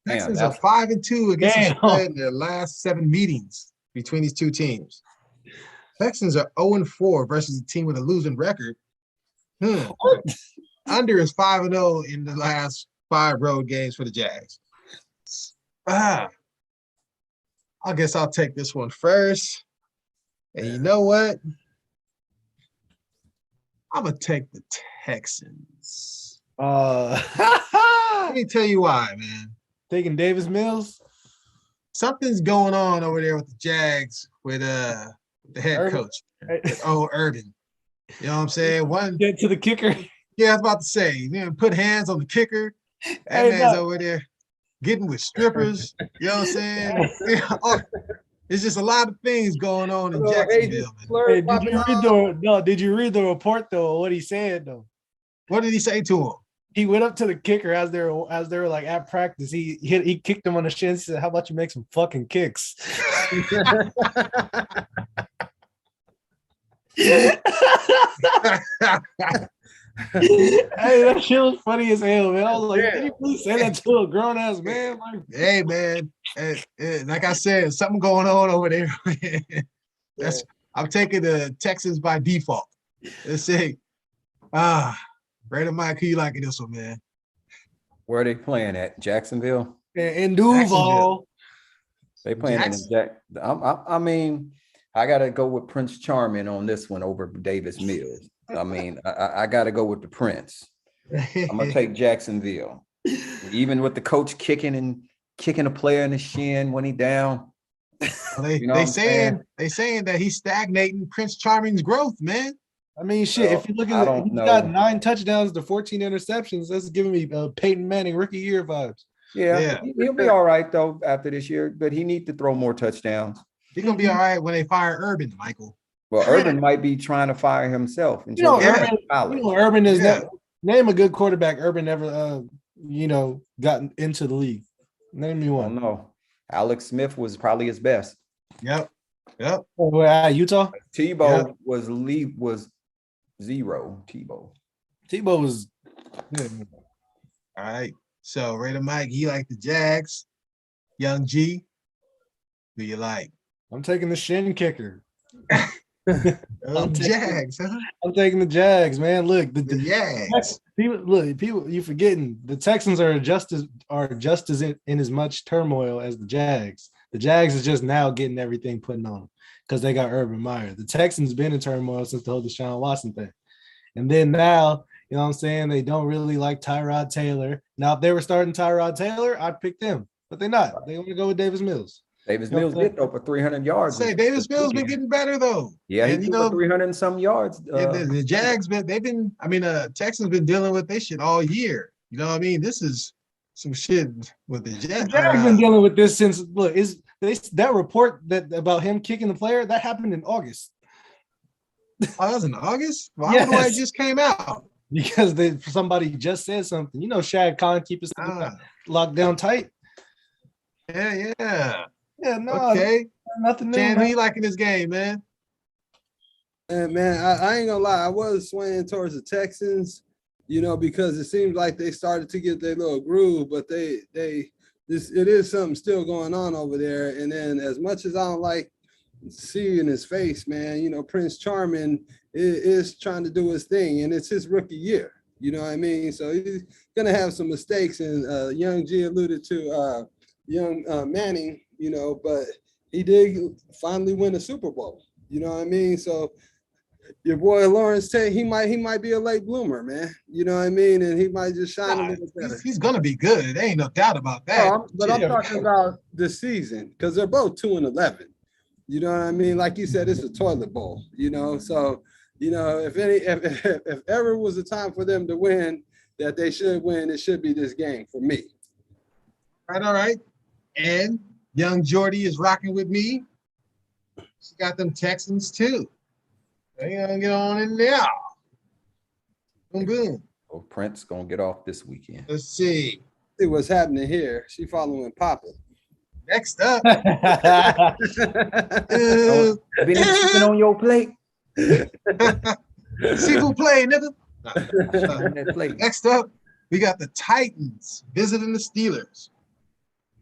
Texans are 5-2 against the spread in their last 7 meetings between these two teams. Texans are 0-4 versus a team with a losing record. Under is 5-0 in the last 5 road games for the Jags. I guess I'll take this one first. And you know what? I'm gonna take the Texans. Let me tell you why, man. Taking Davis Mills. Something's going on over there with the Jags with the head coach. Urban. You know what I'm saying? Get to the kicker. Yeah, I was about to say, put hands on the kicker. That man's over there getting with strippers. You know what I'm saying? It's just a lot of things going on in Jacksonville. Hey, did you read the report though? What he said though? What did he say to him? He went up to the kicker as they were like at practice. He kicked him on the shin. He said, "How about you make some fucking kicks?" Hey, that shit was funny as hell, man. I was like, "Did you please say that to a grown ass man?" Like, hey, man, like I said, something going on over there. I'm taking the Texans by default. Let's see. Brady, Mike, who you liking this one, man? Where are they playing at? Jacksonville? in Duval. They playing in Jack. I mean, I got to go with Prince Charming on this one over Davis Mills. I mean, I got to go with the Prince. I'm gonna take Jacksonville, even with the coach kicking a player in the shin when he down. They saying that he's stagnating Prince Charming's growth, man. I mean, shit. If you look at it, he's got 9 touchdowns to 14 interceptions. That's giving me Peyton Manning rookie year vibes. Yeah, he'll be all right though after this year, but he needs to throw more touchdowns. He's gonna be all right when they fire Urban, Michael. Well, Urban might be trying to fire himself. Urban is name a good quarterback. Urban never, gotten into the league. Name me one. No, Alex Smith was probably his best. Yep. Utah. Tebow was 0. Tebow was good. All right. So Raider Mike, you like the Jags? Young G, who you like? I'm taking the shin kicker. Jags, huh? I'm taking the Jags, man. Look, the Jags. People, you forgetting the Texans are just as in as much turmoil as the Jags. The Jags is just now getting everything put on them because they got Urban Meyer. The Texans been in turmoil since the whole Deshaun Watson thing, and then now, you know what I'm saying, they don't really like Tyrod Taylor. Now, if they were starting Tyrod Taylor, I'd pick them, but they're not. They want to go with Davis Mills. Davis Mills get over 300 yards. Davis Mills been getting better though. Yeah, he's 300 and some yards. The Jags Texans been dealing with this shit all year. You know what I mean? This is some shit with the Jags. The Jags been dealing with this since that report that about him kicking the player that happened in August. Oh, that was in August? Why would it just came out? Because somebody just said something. You know, Shad Khan keep his locked down tight. Yeah. Yeah, no. Okay. Nothing new. Chan, who you liking this game, man? Man, I ain't gonna lie. I was swaying towards the Texans, because it seems like they started to get their little groove, but it is something still going on over there. And then as much as I don't like seeing his face, man, Prince Charming is trying to do his thing, and it's his rookie year. You know what I mean? So he's gonna have some mistakes, and Young G alluded to young Manning, but he did finally win a Super Bowl. You know what I mean? So your boy Lawrence Tate, he might be a late bloomer, man. You know what I mean? And he might just shine a little better. He's gonna be good. There ain't no doubt about that. I'm talking about this season because they're both 2-11. You know what I mean? Like you said, it's a toilet bowl. So if ever was a time for them to win, that they should win, it should be this game for me. All right. And Young Jordy is rocking with me. She got them Texans too. They gonna get on in there. Boom, boom. Oh, Prince gonna get off this weekend. Let's see. See what's happening here. She following Papa. Next up. Been chicken on your plate. Seafood play, nigga. On that plate. Next up, we got the Titans visiting the Steelers.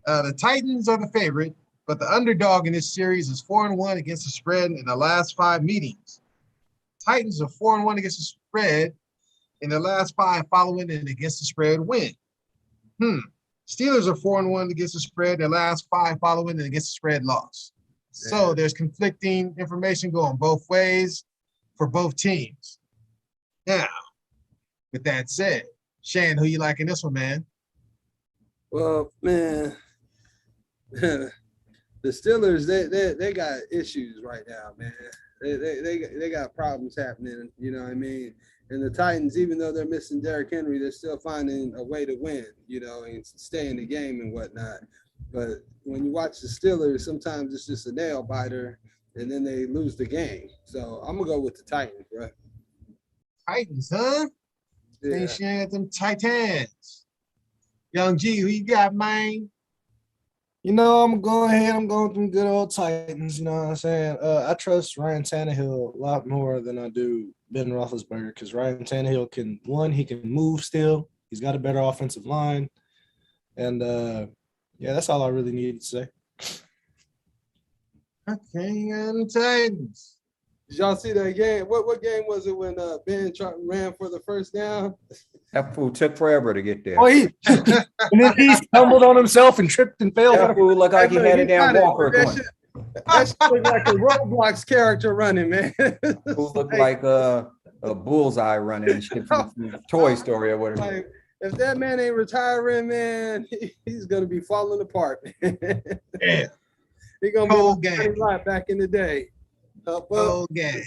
The Titans are the favorite, but the underdog in this series is 4-1 against the spread in the last 5 meetings. Titans are 4-1 against the spread in the last 5 following an against the spread win. Steelers are 4-1 against the spread, their last 5 following an against the spread loss. So there's conflicting information going both ways for both teams. Now, with that said, Shann, who you like in this one, man? Well, man, the Steelers, they got issues right now, man. They got problems happening, you know what I mean? And the Titans, even though they're missing Derrick Henry, they're still finding a way to win, you know, and stay in the game and whatnot. But when you watch the Steelers, sometimes it's just a nail biter, and then they lose the game. So I'm gonna go with the Titans, bro. Titans, huh? Yeah. Ain't Shann got them Titans. Young G, who you got, man? You know, I'm going with them good old Titans. You know what I'm saying? I trust Ryan Tannehill a lot more than I do Ben Roethlisberger because Ryan Tannehill he can move still. He's got a better offensive line. And, that's all I really needed to say. Okay, the Titans. Did y'all see that game? What game was it when Ben ran for the first down? That fool took forever to get there. Oh, and then he stumbled on himself and tripped and fell. That fool looked like he had a damn walker That going. shit looked like a Roblox character running, man. Fool looked like a bullseye running shit from Toy Story or whatever. Like, if that man ain't retiring, man, he's gonna be falling apart. Yeah. He's gonna Cold be game. like back in the day. Okay.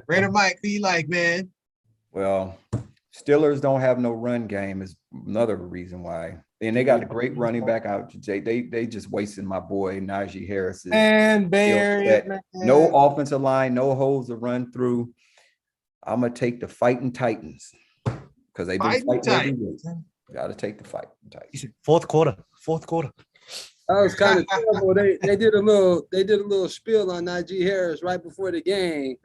Raider Mike, who you like, man? Well, Steelers don't have no run game is another reason why. And they got a great running back out. They just wasting my boy Najee Harris. And Barry, No offensive line, no holes to run through. I'm gonna take the fighting Titans because they've been fighting every week. Got to take the fighting Titans. Fourth quarter. That was kind of terrible. They did a little spiel on Najee Harris right before the game,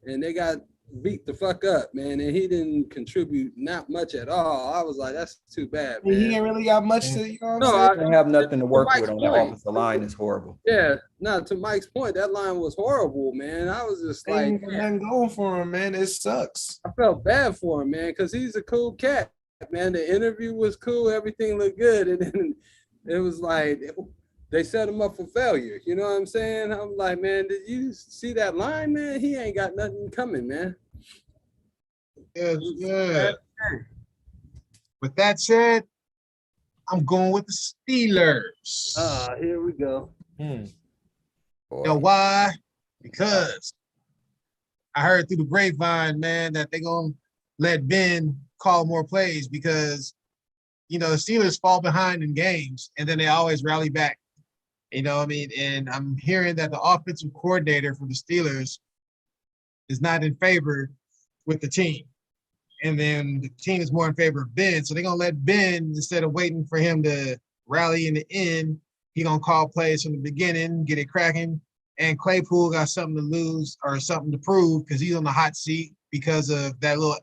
and they got beat the fuck up, man. And he didn't contribute not much at all. I was like, that's too bad, man. He ain't really got much to, you know what No, I'm I don't have nothing to work Mike's with on that point. offensive line. Is horrible. Yeah, no, to Mike's point, that line was horrible, man. I was just saying? like, Ain't going for him, man. It sucks. I felt bad for him, man, because he's a cool cat, man. The interview was cool. Everything looked good. And then it was like, they set him up for failure. You know what I'm saying? I'm like, man, did you see that line, man? He ain't got nothing coming, man. Yeah. With that said, I'm going with the Steelers. Here we go. You know why? Because I heard through the grapevine, man, that they're going to let Ben call more plays because, the Steelers fall behind in games and then they always rally back. You know what I mean? And I'm hearing that the offensive coordinator for the Steelers is not in favor with the team. And then the team is more in favor of Ben. So they're going to let Ben, instead of waiting for him to rally in the end, he's going to call plays from the beginning, get it cracking. And Claypool got something to lose or something to prove because he's on the hot seat because of that little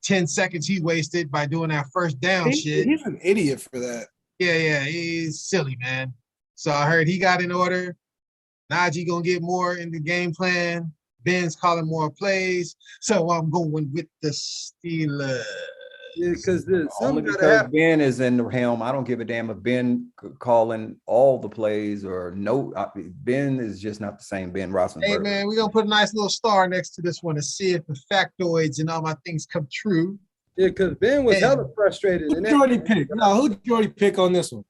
10 seconds he wasted by doing that first down shit. He's an idiot for that. Yeah, he's silly, man. So I heard he got in order. Najee going to get more in the game plan. Ben's calling more plays. So I'm going with the Steelers. Yeah, because only because Ben is in the helm. I don't give a damn if Ben calling all the plays or no. Ben is just not the same Ben Roethlisberger. Hey, man, we're going to put a nice little star next to this one to see if the factoids and all my things come true. Yeah, because Ben was hella frustrated. Who Jordy pick? No, who Jordy pick on this one?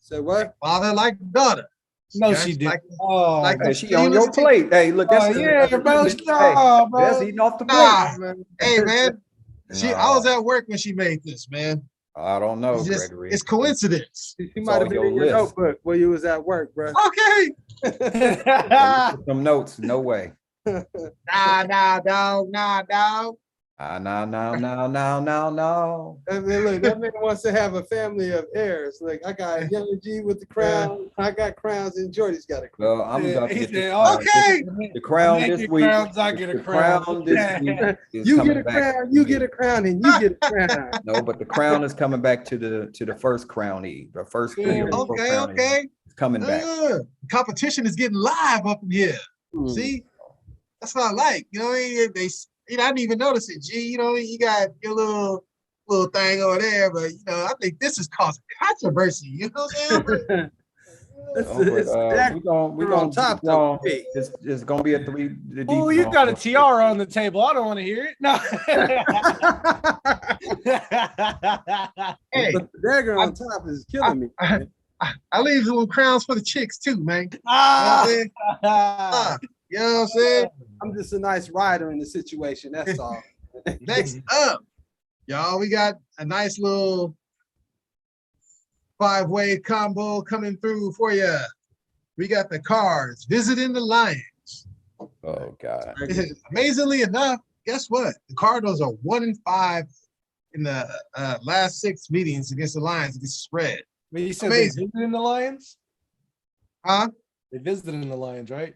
Say what? Father like daughter. No, she didn't. She on your plate. Hey, look, that's bro. That's eating off the plate. Hey, man. I was at work when she made this, man. I don't know, It's just Gregory. it's coincidence. He It's might have on been your in your list. notebook while you was at work, bro. Okay. Some notes. No way. Nah, dog. Nah, dog. No. I mean, look, that man wants to have a family of heirs. Like, I got Young G with the crown. I got crowns, and Jordy's got a crown. Well, I'm about to He get said, Okay. the crown Make this your week. crowns, I get a The crown. this week is You coming get a back crown, to you me. get a crown, and you get a crown. No, but the crown is coming back to the first crown eve. The first 3 or 4 Okay, crown okay. Eve. It's coming back. Competition is getting live up in here. Hmm. See, that's what I like. You know, I didn't even notice it. G, you know, you got your little thing over there, but you know, I think this is causing controversy. You know what I'm saying? It's, Oh, but, it's we're gonna on top though. Hey. it's gonna be a 3. The Oh, deep you zone. got a tiara on the table. I don't want to hear it. No. Hey, But the dagger on top is killing me. man. I leave little crowns for the chicks too, man. Ah! You know what I'm saying? I'm just a nice rider in the situation. That's all. Next up, y'all, we got a nice little 5-way combo coming through for you. We got the Cards visiting the Lions. Oh God. Amazingly enough, guess what? The Cardinals are 1-5 in the last 6 meetings against the Lions against the spread. But you said Amazing. they visited the Lions? Huh? They visited the Lions, right?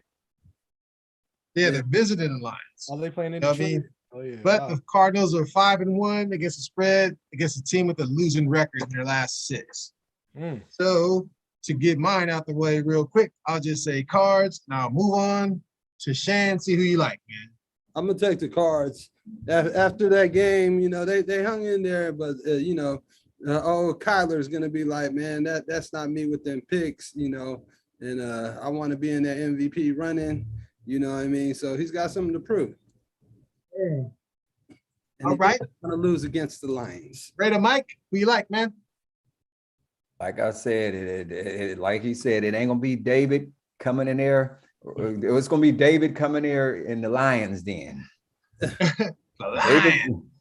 Yeah, they're visiting the Lions. Are they playing in You know what I Detroit? mean? Oh yeah. But wow. the Cardinals are 5-1 against the spread against a team with a losing record in their last 6. Mm. So to get mine out the way real quick, I'll just say Cards. Now move on to Shan. See who you like, man. I'm gonna take the Cards. After that game, you know, they hung in there, but you know, Kyler's gonna be like, man, that's not me with them picks, you know, and I want to be in that MVP running, you know what I mean? So he's got something to prove. And All right. Gonna lose against the Lions. Raider Mike, who you like, man? Like I said, like he said, it ain't gonna be David coming in there. It's gonna be David coming there in the Lions den.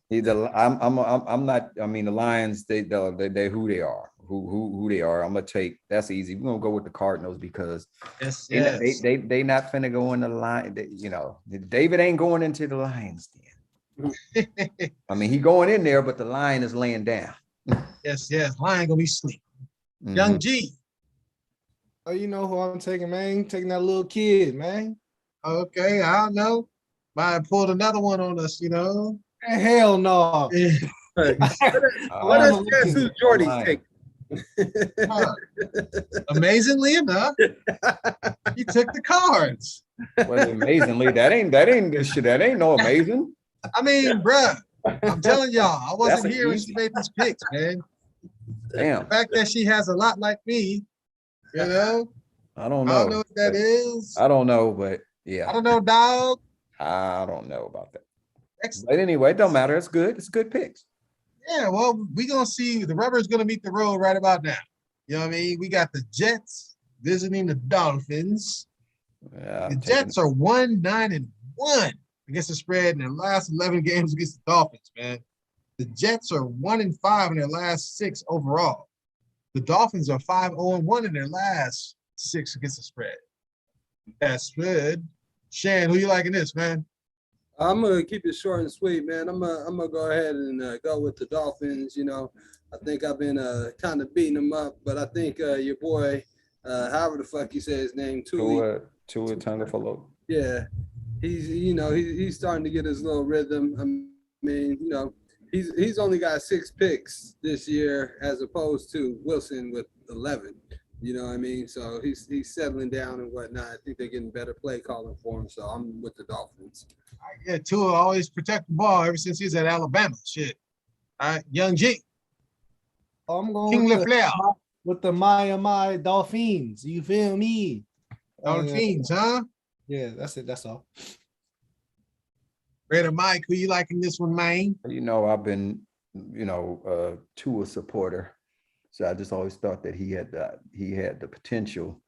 David, I'm not. I mean, the Lions, they who they are, who they are. I'm gonna take. That's easy. We're gonna go with the Cardinals because Yes, they not finna go in the line. You know, David ain't going into the Lions den. I mean, he going in there, but the lion is laying down. yes. Lion gonna be sleep. Mhm. Young G. Oh, you know who I'm taking, man? Taking that little kid, man. Okay, I don't know. Might have pulled another one on us, you know. Hell no. Let Uh, us guess who Jordy's Lion. taking. Amazingly enough, he took the Cards. Well, amazingly, that ain't no amazing. I mean, bruh, I'm telling y'all, I wasn't That's here when easy. she made these picks, man. Damn, The fact that she has a lot like me, you know, I don't I don't know know. what that is. I don't know, but I yeah, don't know, dog. I don't know about that. Next, But anyway, it don't matter. It's good. It's good picks. yeah, well, we gonna see. The rubber is gonna meet the road right about now. You know what I mean? We got the Jets visiting the Dolphins. Yeah, The Jets are 1-9-1 against the spread in their last 11 games against the Dolphins, man. The Jets are 1-5 in their last 6 overall. The Dolphins are 5-0-1 in their last 6 against the spread. That's good. Shan, who you liking this, man? I'm gonna keep it short and sweet, man. I'm gonna go ahead and go with the Dolphins. You know, I think I've been kind of beating them up, but I think your boy, however the fuck you say his name, Tuli. Tua Tagovailoa. Yeah, he's starting to get his little rhythm. I mean, you know, he's only got 6 picks this year as opposed to Wilson with 11. You know what I mean? So he's settling down and whatnot. I think they're getting better play calling for him. So I'm with the Dolphins. Yeah, Tua always protect the ball ever since he's at Alabama. Shit. All right, Young G. I'm going King with LeFleur. with the my Dolphins. You feel me? Dolphins, huh? Yeah, that's it. That's all. Raider Mike, who you liking this one, man? You know, I've been, Tua supporter, so I just always thought that he had the potential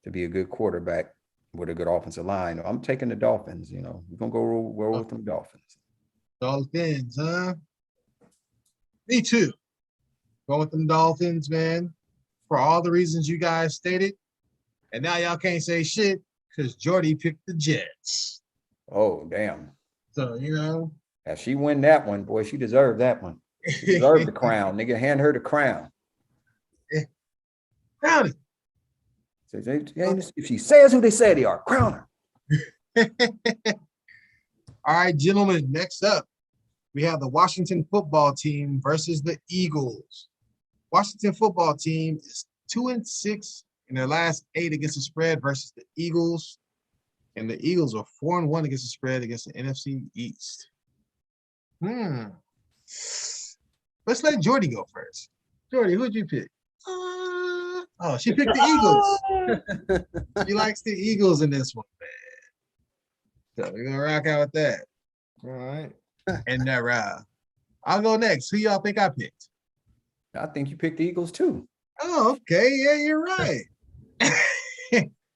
to be a good quarterback with a good offensive line. I'm taking the Dolphins. You know, we're gonna go roll with them Dolphins. Dolphins, huh? Me too. Going with them Dolphins, man, for all the reasons you guys stated. And now y'all can't say shit because Jordy picked the Jets. Oh, damn. So, you know. If she win that one, boy, she deserved that one. She deserved the crown. Nigga, hand her the crown. Crown it. If she says who they say they are, crown her. All right, gentlemen, next up, we have the Washington football team versus the Eagles. Washington football team is 2-6 in their last 8 against the spread versus the Eagles. And the Eagles are 4-1 against the spread against the NFC East. Let's let Jordy go first. Jordy, who'd you pick? Oh, she picked the Eagles. She likes the Eagles in this one, man. So we're gonna rock out with that. All right. And I'll go next. Who y'all think I picked? I think you picked the Eagles too. Oh, okay. Yeah, you're right.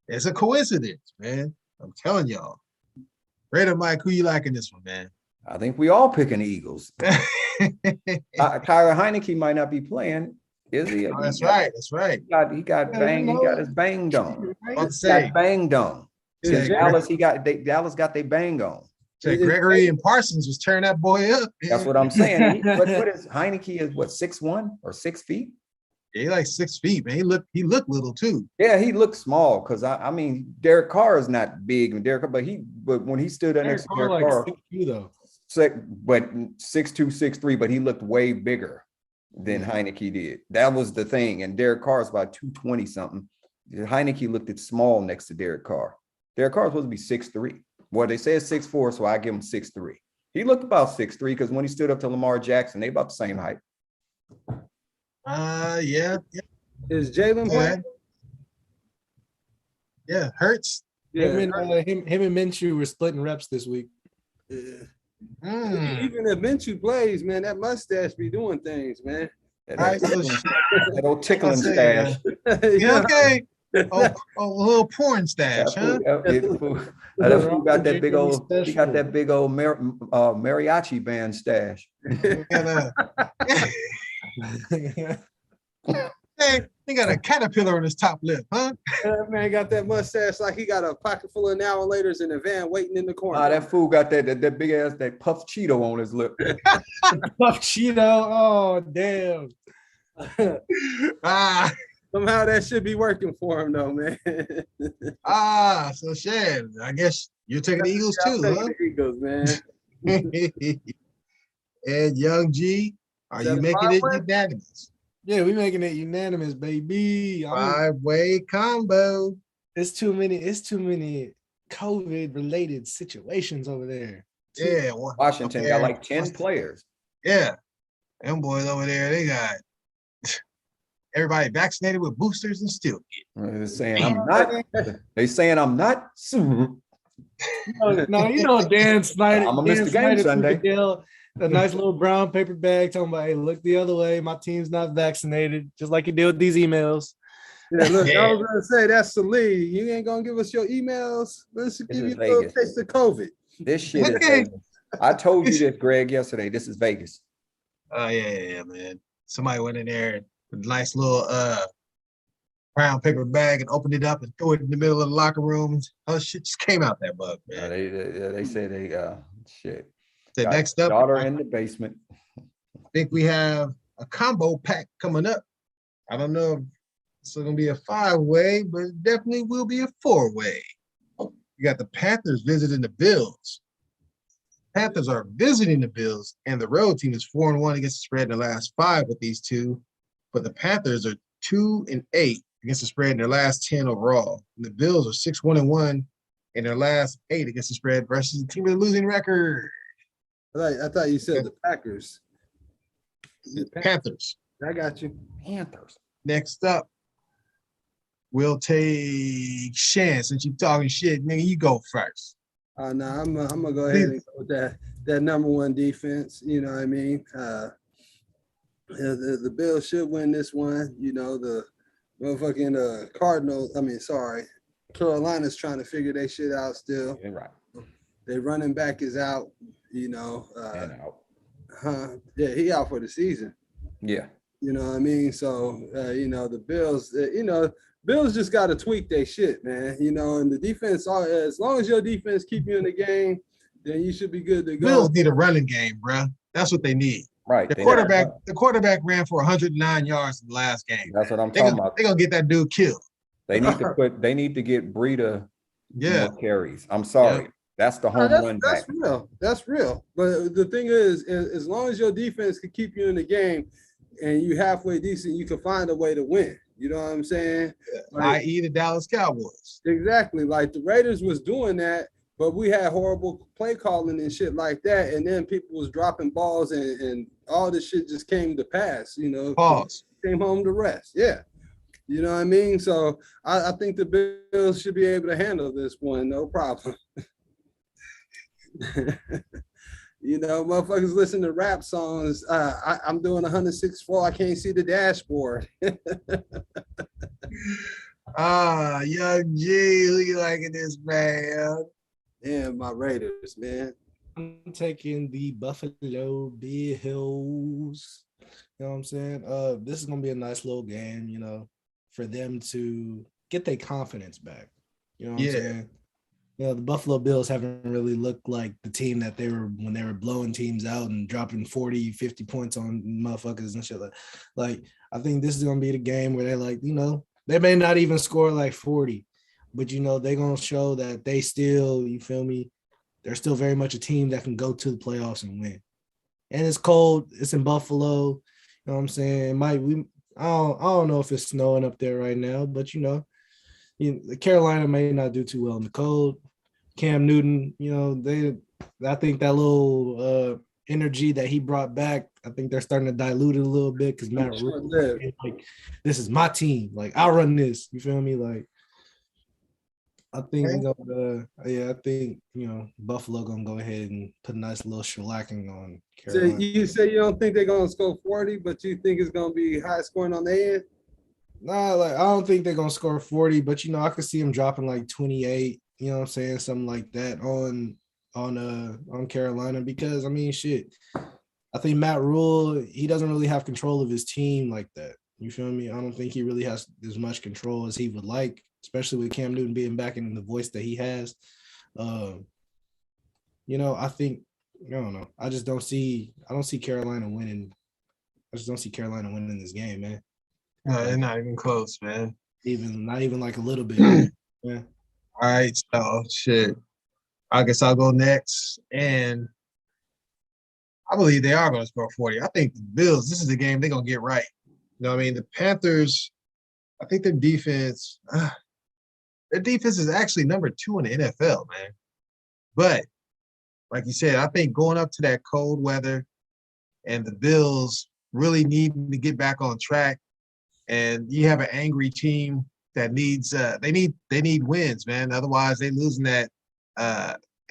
It's a coincidence, man. I'm telling y'all. Raider Mike, who you like in this one, man? I think we all picking the Eagles. Tyler Heineke might not be playing, is he? Oh, that's right. That's right. He got banged. He got his banged on. About to say, Got banged on. Yeah, Dallas, Dallas got their bang on. Gregory and Parsons was tearing that boy up. Man. That's what I'm saying. What is Heineke is what 6'1" or 6 feet? Yeah, he like 6 feet, man. He looked little too. Yeah, he looked small because I mean Derek Carr is not big, but when he stood there next to Derek Carr, 6'2" though. But 6'2", 6'3", but he looked way bigger than Heineke did. That was the thing. And Derek Carr is about 220 something. Heineke looked at small next to Derek Carr. Derek Carr is supposed to be 6'3". Well, they say it's 6'4", so I give him 6'3". He looked about 6'3" because when he stood up to Lamar Jackson, they about the same height. Yeah. Is Jalen playing? Yeah, Hurts. Yeah. Him and Minshew were splitting reps this week. Yeah. Even if Minshew plays, man, that mustache be doing things, man. That old tickling stash. Yeah, okay. A little porn stash, huh? That fool got that big old. He got that big old mariachi band stash. Hey, he got a caterpillar on his top lip, huh? That man got that mustache like he got a pocket full of now and laters in the van waiting in the corner. That fool got that big ass, that puff Cheeto on his lip. Puff Cheeto. Oh, damn. Somehow that should be working for him though, man. So Shan, I guess you're taking the Eagles too, huh? The Eagles, man. And Young G, are you making it unanimous? Yeah, we making it unanimous, baby. 5-way combo. It's too many COVID related situations over there. Yeah, Washington got like 10 players. Yeah, them boys over there, they got everybody vaccinated with boosters and still They're saying I'm not. They saying I'm not. No, you know Dan Snyder. I'm gonna miss the game Sunday. A nice little brown paper bag talking about, hey, look the other way. My team's not vaccinated, just like you did with these emails. Yeah, look, I was gonna say that's the lead. You ain't gonna give us your emails. Let's give you a little taste of COVID. This shit is Vegas. I told you this, Greg, yesterday. This is Vegas. Oh yeah, man. Somebody went in there with a nice little brown paper bag and opened it up and threw it in the middle of the locker room. Oh shit just came out that mug, man. They said shit. So next up, daughter in the basement. I think we have a combo pack coming up. I don't know if it's going to be a 5-way, but it definitely will be a 4-way. You got the Panthers visiting the Bills. Panthers are visiting the Bills, and the road team is 4-1 against the spread in the last 5 with these two. But the Panthers are 2-8 against the spread in their last 10 overall. And the Bills are 6-1-1 in their last 8 against the spread versus the team with a losing record. I thought you said the Packers. The Panthers. I got you. Panthers. Next up, we'll take Shan. Since you're talking shit, nigga, you go first. I'm gonna go ahead and go with that number one defense. You know what I mean? The Bills should win this one. You know, the motherfucking Cardinals. Carolina's trying to figure their shit out still. You're right. Their running back is out. You know, and out. Yeah, he out for the season. Yeah. You know what I mean? So, the Bills, Bills just got to tweak their shit, man. And the defense, as long as your defense keep you in the game, then you should be good to go. Bills need a running game, bro. That's what they need. Right. The quarterback ran for 109 yards in the last game. That's what I'm talking about. They're gonna get that dude killed. They need to get Breida more carries. I'm sorry. Yeah. That's the home run back. That's real. But the thing is, as long as your defense can keep you in the game and you halfway decent, you can find a way to win. You know what I'm saying? I.e. the Dallas Cowboys. Exactly. Like the Raiders was doing that, but we had horrible play calling and shit like that. And then people was dropping balls and all this shit just came to pass, Pause. Came home to rest. Yeah. You know what I mean? So I think the Bills should be able to handle this one, no problem. Motherfuckers listen to rap songs. I'm doing 106.4. I can't see the dashboard. Young G, who you liking this, man? Yeah, my Raiders, man. I'm taking the Buffalo Bills. You know what I'm saying? This is gonna be a nice little game, for them to get their confidence back. You know what I'm saying? The Buffalo Bills haven't really looked like the team that they were when they were blowing teams out and dropping 40, 50 points on motherfuckers and shit. Like, I think this is going to be the game where they're like, they may not even score like 40, but, they're going to show that they still, you feel me? They're still very much a team that can go to the playoffs and win. And it's cold. It's in Buffalo. You know what I'm saying? I don't know if it's snowing up there right now, but, Carolina may not do too well in the cold. Cam Newton, I think that little energy that he brought back, I think they're starting to dilute it a little bit because Matt Rule, like, this is my team. Like, I'll run this. You feel me? Like, I think Buffalo gonna go ahead and put a nice little shellacking on Carolina. So you say you don't think they're gonna score 40, but you think it's gonna be high scoring on the end? Nah, I don't think they're gonna score 40, but I could see them dropping like 28, you know what I'm saying, something like that on Carolina, because shit. I think Matt Rule, he doesn't really have control of his team like that. You feel me? I don't think he really has as much control as he would like, especially with Cam Newton being back in the voice that he has. I think, I don't know. I don't see Carolina winning. I just don't see Carolina winning this game, man. No, they're not even close, man. Not even like a little bit. Yeah. All right, so shit. I guess I'll go next. And I believe they are going to score 40. I think the Bills, this is the game they're going to get right. You know what I mean? The Panthers, I think their defense is actually number 2 in the NFL, man. But like you said, I think going up to that cold weather and the Bills really need to get back on track. And you have an angry team that needs they need wins, man. Otherwise, they're losing that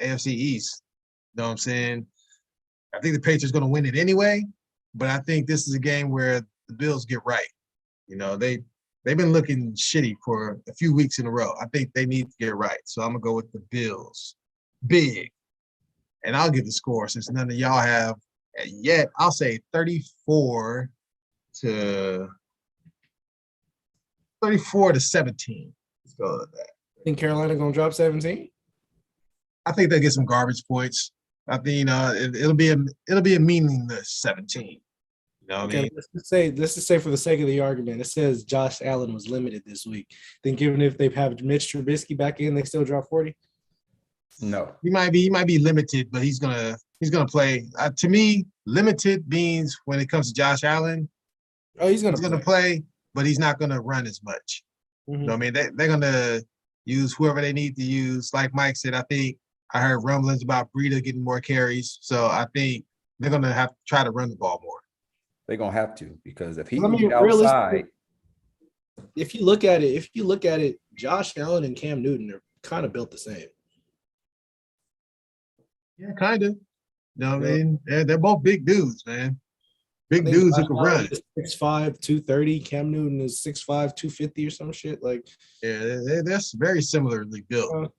AFC East. You know what I'm saying? I think the Patriots going to win it anyway, but I think this is a game where the Bills get right. They've been looking shitty for a few weeks in a row. I think they need to get right. So I'm gonna go with the Bills, big, and I'll give the score since none of y'all have yet. I'll say 34 to 17. Let's go with that. Think Carolina gonna drop 17? I think they get some garbage points. I think it'll be a meaningless 17. You know what I mean? Let's just say for the sake of the argument, it says Josh Allen was limited this week. Think even if they have Mitch Trubisky back in, they still drop 40? No. He might be limited, but he's gonna play. To me, limited means when it comes to Josh Allen, he's gonna play, but he's not gonna run as much. Mm-hmm. You know what I mean? They're gonna use whoever they need to use. Like Mike said, I think I heard rumblings about Breida getting more carries, so I think they're gonna have to try to run the ball more. They're gonna have to, because if he can get outside. If you look at it, Josh Allen and Cam Newton are kind of built the same. Yeah, kind of. You know what I mean? They're both big dudes, man. Big dudes who can run. 6'5", 230. Cam Newton is 6'5", 250 or some shit. Like, yeah, they're very similarly built.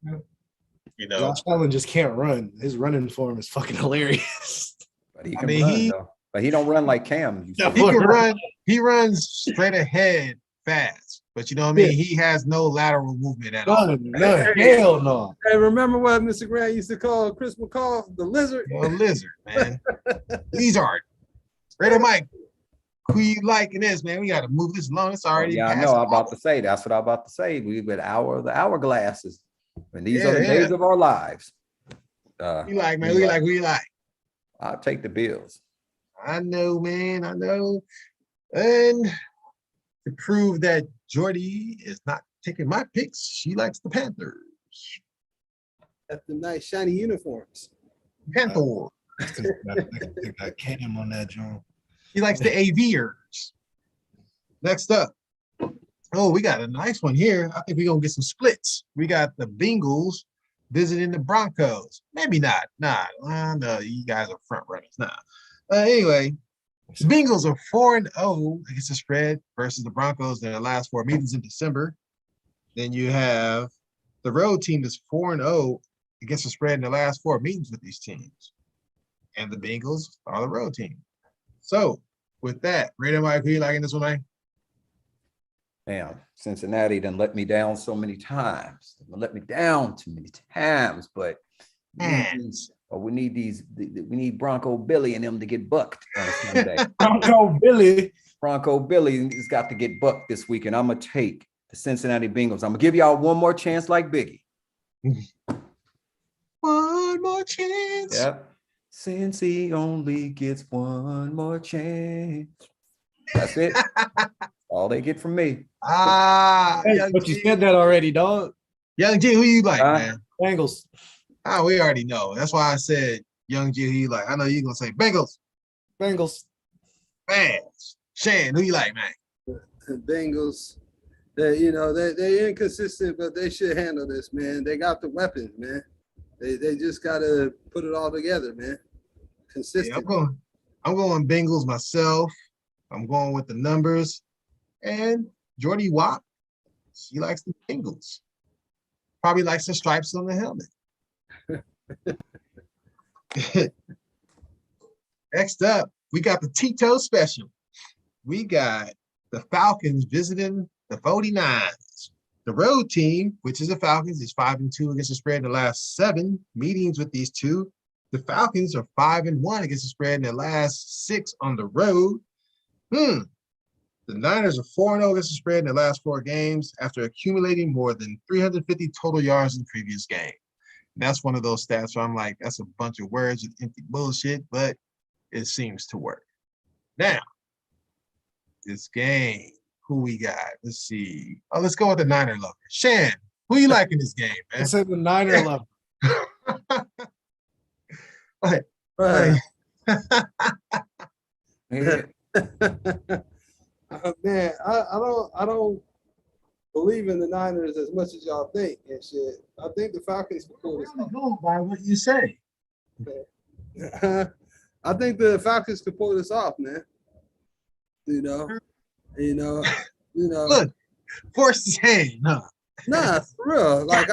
Josh Allen just can't run. His running form is fucking hilarious. But he can run, though. But he don't run like Cam. He can run. He runs straight ahead fast. But you know what I mean? He has no lateral movement at all. No, hell no. Hey, remember what Mr. Grant used to call Chris McCall the lizard? A lizard, man. Lizard. Raider Mike, who you liking this, man? We got to move this along. It's already Yeah, I know. I'm about to say. That's what I'm about to say. We've been the hourglasses. And these are the days of our lives. You like, man? Who you like? I'll take the Bills. I know, man. I know. And to prove that Jordy is not taking my picks, she likes the Panthers. At the nice shiny uniforms. Panther. Got Cam on that joint. He likes the aviators. Next up. Oh, we got a nice one here. I think we're going to get some splits. We got the Bengals visiting the Broncos. Maybe not. No, you guys are front runners. Anyway, the Bengals are 4-0 against the spread versus the Broncos in their last 4 meetings in December. Then you have the road team that's 4-0 against the spread in the last 4 meetings with these teams. And the Bengals are the road team. So, with that, Brady, Mike, who you liking this one, man? Damn, Cincinnati done let me down so many times. Let me down too many times, but we need Bronco Billy and them to get bucked on Sunday. Bronco Billy has got to get bucked this week, and I'm gonna take the Cincinnati Bengals. I'm gonna give y'all one more chance like Biggie. One more chance. Yep. Since he only gets one more chance. That's it. All they get from me. But you said that already, dog. Young G, who you like, man? Bengals. We already know. That's why I said Young G, who you like. I know you're gonna say Bengals. Fast. Shan, who you like, man? The Bengals. They're inconsistent, but they should handle this, man. They got the weapons, man. They just gotta put it all together, man. Consistent. Yeah, I'm going Bengals myself. I'm going with the numbers. And Jordy Wop, she likes the Bengals. Probably likes the stripes on the helmet. Next up, we got the Tito special. We got the Falcons visiting the 49ers. The road team, which is the Falcons, is 5-2 against the spread in the last 7 meetings with these two. The Falcons are 5-1 against the spread in their last 6 on the road. The Niners are 4-0 against the spread in their last 4 games after accumulating more than 350 total yards in the previous game. And that's one of those stats where I'm like, that's a bunch of words with empty bullshit, but it seems to work. Now, this game, who we got? Let's see. Oh, let's go with the Niner lover. Shan, who you like in this game, man? I said the Niner lover. Man, I don't believe in the Niners as much as y'all think and shit. I think the Falcons can pull this off. Go by what you say. I think the Falcons could pull this off, man. Look, force his hand, huh? Nah, for real. Like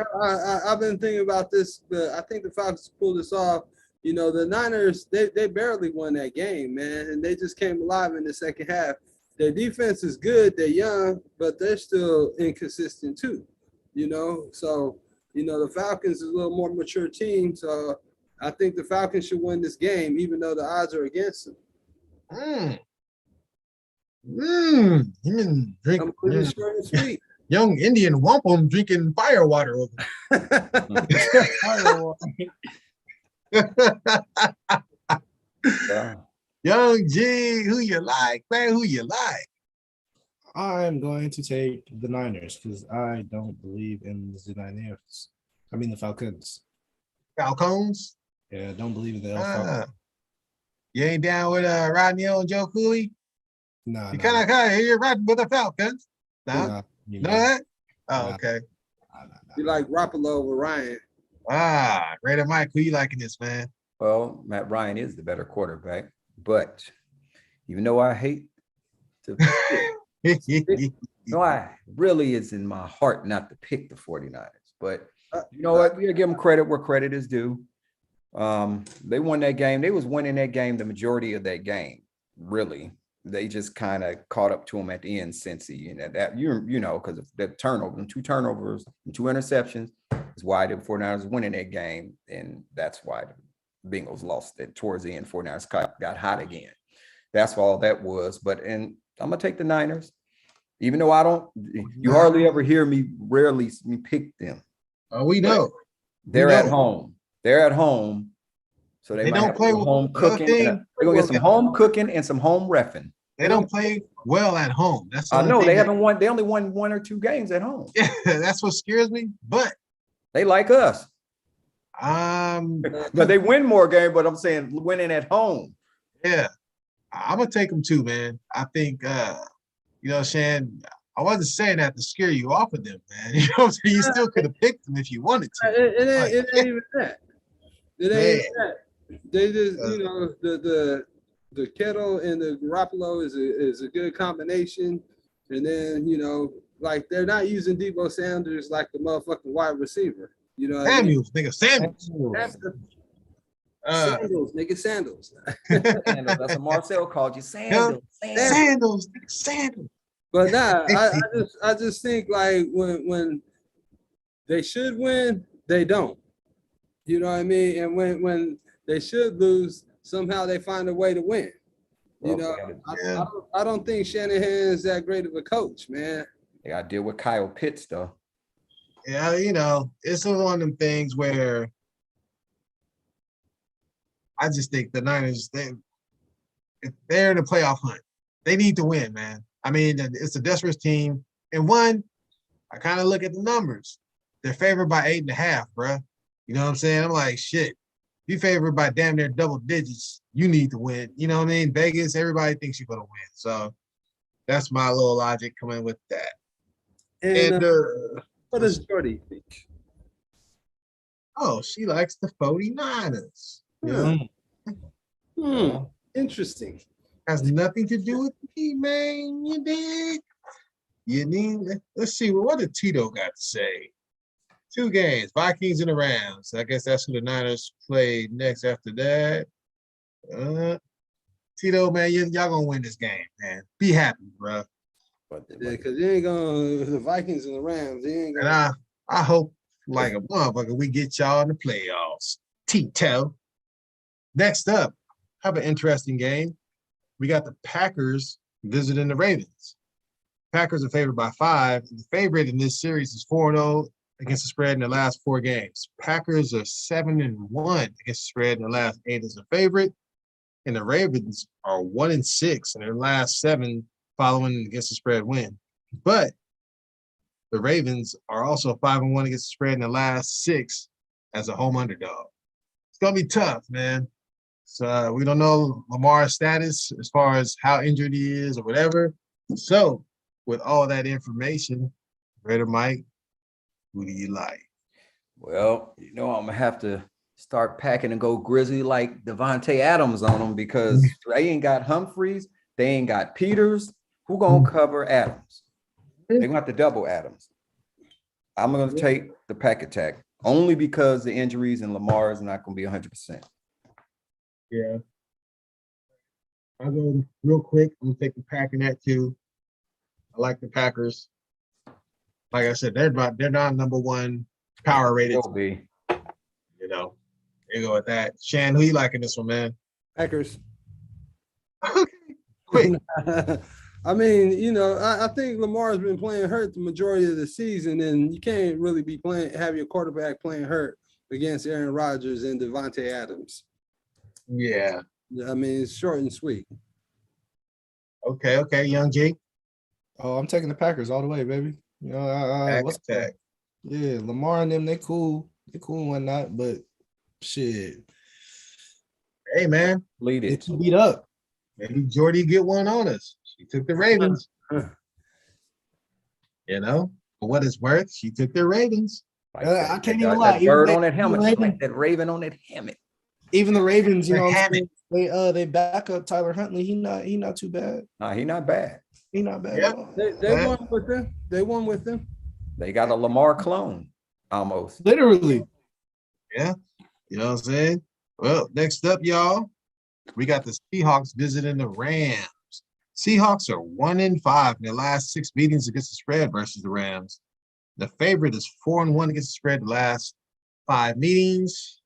I've been thinking about this, but I think the Falcons pull this off. The Niners, they barely won that game, man, and they just came alive in the second half. Their defense is good, they're young, but they're still inconsistent too. So the Falcons is a little more mature team. So I think the Falcons should win this game, even though the odds are against them. Drink. I'm pretty short and sweet. Young Indian wampum drinking fire water over. Yeah. Young G, who you like, man? Who you like? I'm going to take the Niners because I don't believe in the Niners. I mean the Falcons. Falcons? Yeah, I don't believe in the Falcons. You ain't down with Rodney and Joe Cooley? No. You kind of you're riding with the Falcons. No? No? Oh, okay. You like Garoppolo over Ryan. Raider Mike, who you liking this, man? Well, Matt Ryan is the better quarterback, but even though I hate to I really is in my heart not to pick the 49ers. But you know what? We gotta give them credit where credit is due. They won that game. They was winning that game the majority of that game. really. They just kind of caught up to him at the end, Cincy, and that you know, because of the turnover, and 2 turnovers, and 2 interceptions is why the 49ers winning that game, and that's why the Bengals lost it towards the end. 49ers got hot again. That's all that was. But and I'm gonna take the Niners, even though I don't. You hardly ever hear me. Rarely me pick them. Oh, we know. They're at home. They're at home. So they might don't have play some home with the other cooking. thing. They're gonna get some home cooking and some home reffing. They don't play well at home. That's the I only know thing they haven't won. They only won 1 or 2 games at home. Yeah, that's what scares me. But They like us, but but they win more games. But I'm saying winning at home. yeah, I'm gonna take them too, man. I think you know, Shan, I wasn't saying that to scare you off of them, man. You know what I'm saying? You still could have picked them if you wanted to. It ain't even that. It ain't even that. They just, you know, the Kettle and the Garoppolo is a good combination. And then, you know, like they're not using Debo Sanders like the motherfucking wide receiver. You know what Samuels, nigga, Samuels. Sandals, nigga, sandals. Sandals. That's what Marcel called you. Sandals. Sandals. But nah, I just think like when they should win, they don't. You know what I mean? And when they should lose, somehow they find a way to win. You know, I don't think Shanahan is that great of a coach, man. They got to deal with Kyle Pitts, though. Yeah, you know, it's one of them things where I just think the Niners, if they're in the playoff hunt, they need to win, man. I mean, it's a desperate team. And one, I kind of look at the numbers. They're favored by 8.5, bro. You know what I'm saying? I'm like, shit. You favored by damn near double digits, you need to win. You know what I mean? Vegas, everybody thinks you're gonna win. So that's my little logic coming with that. And what does Jordy think? Oh, she likes the 49ers. Interesting. Has nothing to do with me, man. You dig? You need. Let's see. What did Tito got to say? 2 games, Vikings and the Rams. I guess that's who the Niners play next after that. Tito, man, y'all gonna win this game, man. Be happy, bro. Because you ain't gonna the Vikings and the Rams. They ain't gonna. And I hope like a motherfucker we get y'all in the playoffs. Tito. Next up, have an interesting game. We got the Packers visiting the Ravens. Packers are favored by 5. The favorite in this series is 4-0 against the spread in the last 4 games. Packers are 7-1 against the spread in the last 8 as a favorite. And the Ravens are 1-6 in their last 7 following against the spread win. But the Ravens are also 5-1 against the spread in the last 6 as a home underdog. It's gonna be tough, man. So we don't know Lamar's status as far as how injured he is or whatever. So with all that information, Raider Mike, who do you like? Well, you know, I'm gonna have to start packing and go Grizzly like Devontae Adams on them because they ain't got Humphreys, they ain't got Peters. Who gonna cover Adams? They're gonna have to double Adams. I'm gonna take the pack attack only because the injuries and Lamar is not gonna be 100%. Yeah. I'll go real quick. I'm gonna take the pack in that too. I like the Packers. Like I said, they're not number 1 power rated. They'll be. You know, there you go with that. Shan, who you liking this one, man? Packers. Okay, quick. I mean, you know, I think Lamar's been playing hurt the majority of the season, and you can't really be have your quarterback playing hurt against Aaron Rodgers and Devontae Adams. Yeah. I mean, it's short and sweet. Okay, Young G. Oh, I'm taking the Packers all the way, baby. You know, what's that? Yeah, Lamar and them, they cool and whatnot, but shit. Hey, man. Lead it. It's beat up. Maybe Jordy get one on us. She took the Ravens. You know, for what it's worth, she took the Ravens. Like I can't even lie. That bird on that helmet. She like that raven on that helmet. Even the Ravens, you know what I'm saying? They back up Tyler Huntley. He not too bad. Nah, he not bad. He not bad. Yep. They won with them. They won with them. They got a Lamar clone almost. Literally. Yeah. You know what I'm saying? Well, next up, y'all, we got the Seahawks visiting the Rams. Seahawks are 1-5 in their last 6 meetings against the spread versus the Rams. The favorite is 4-1 against the spread the last 5 meetings.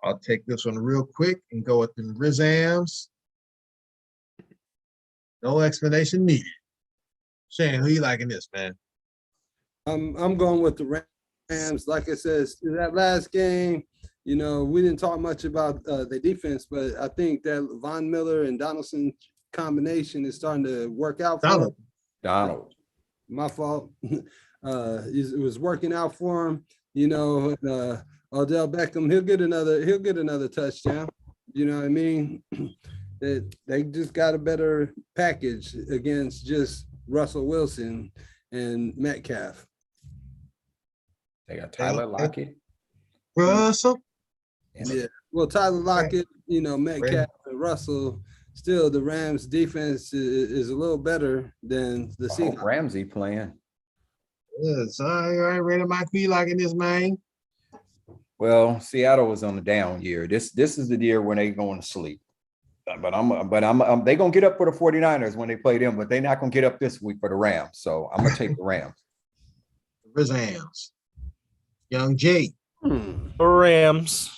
I'll take this one real quick and go with the Rizams. No explanation needed. Shane, who you liking this, man? I'm going with the Rams. Like I said, that last game, we didn't talk much about the defense, but I think that Von Miller and Donaldson combination is starting to work out for him. Donald. My fault. It was working out for him. Odell Beckham, he'll get another touchdown. You know what I mean? They just got a better package against just Russell Wilson and Metcalf. They got Tyler Lockett. Russell. Yeah. Well, Tyler Lockett, Metcalf and Russell. Still, the Rams defense is a little better than the Seahawks. Ramsey playing. Yes, all right, ready, Mike. Who you liking this, man? Well, Seattle was on the down year. This is the year when they going to sleep. But I'm they gonna get up for the 49ers when they play them, but they're not gonna get up this week for the Rams. So I'm gonna take the Rams. Rizams. Young J. The Rams.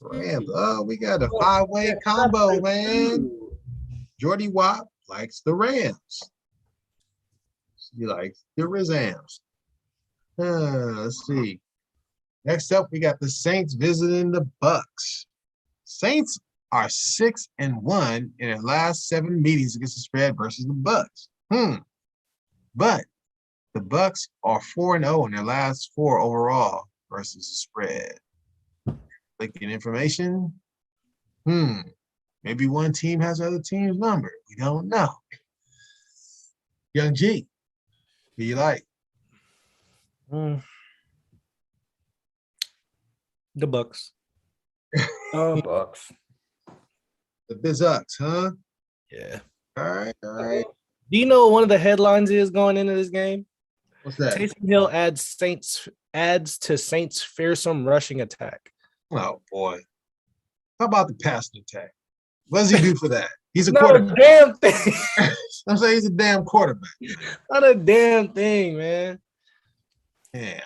Rams. Oh, we got a 5-way combo, man. Jordy Wop likes the Rams. He likes the Rizams. Let's see. Next up, we got the Saints visiting the Bucks. Saints are 6-1 in their last 7 meetings against the spread versus the Bucks. But the Bucks are 4-0 in their last 4 overall versus the spread. Clicking information. Maybe one team has the other team's number. We don't know. Young G, who you like? The Bucks. Bucks. The Bizucks, huh? Yeah. All right. Do you know what one of the headlines is going into this game? What's that? Taysom Hill adds to Saints' fearsome rushing attack. Oh boy. How about the passing attack? What does he do for that? He's a Not quarterback. a damn thing. I'm saying he's a damn quarterback. Not a damn thing, man. Damn.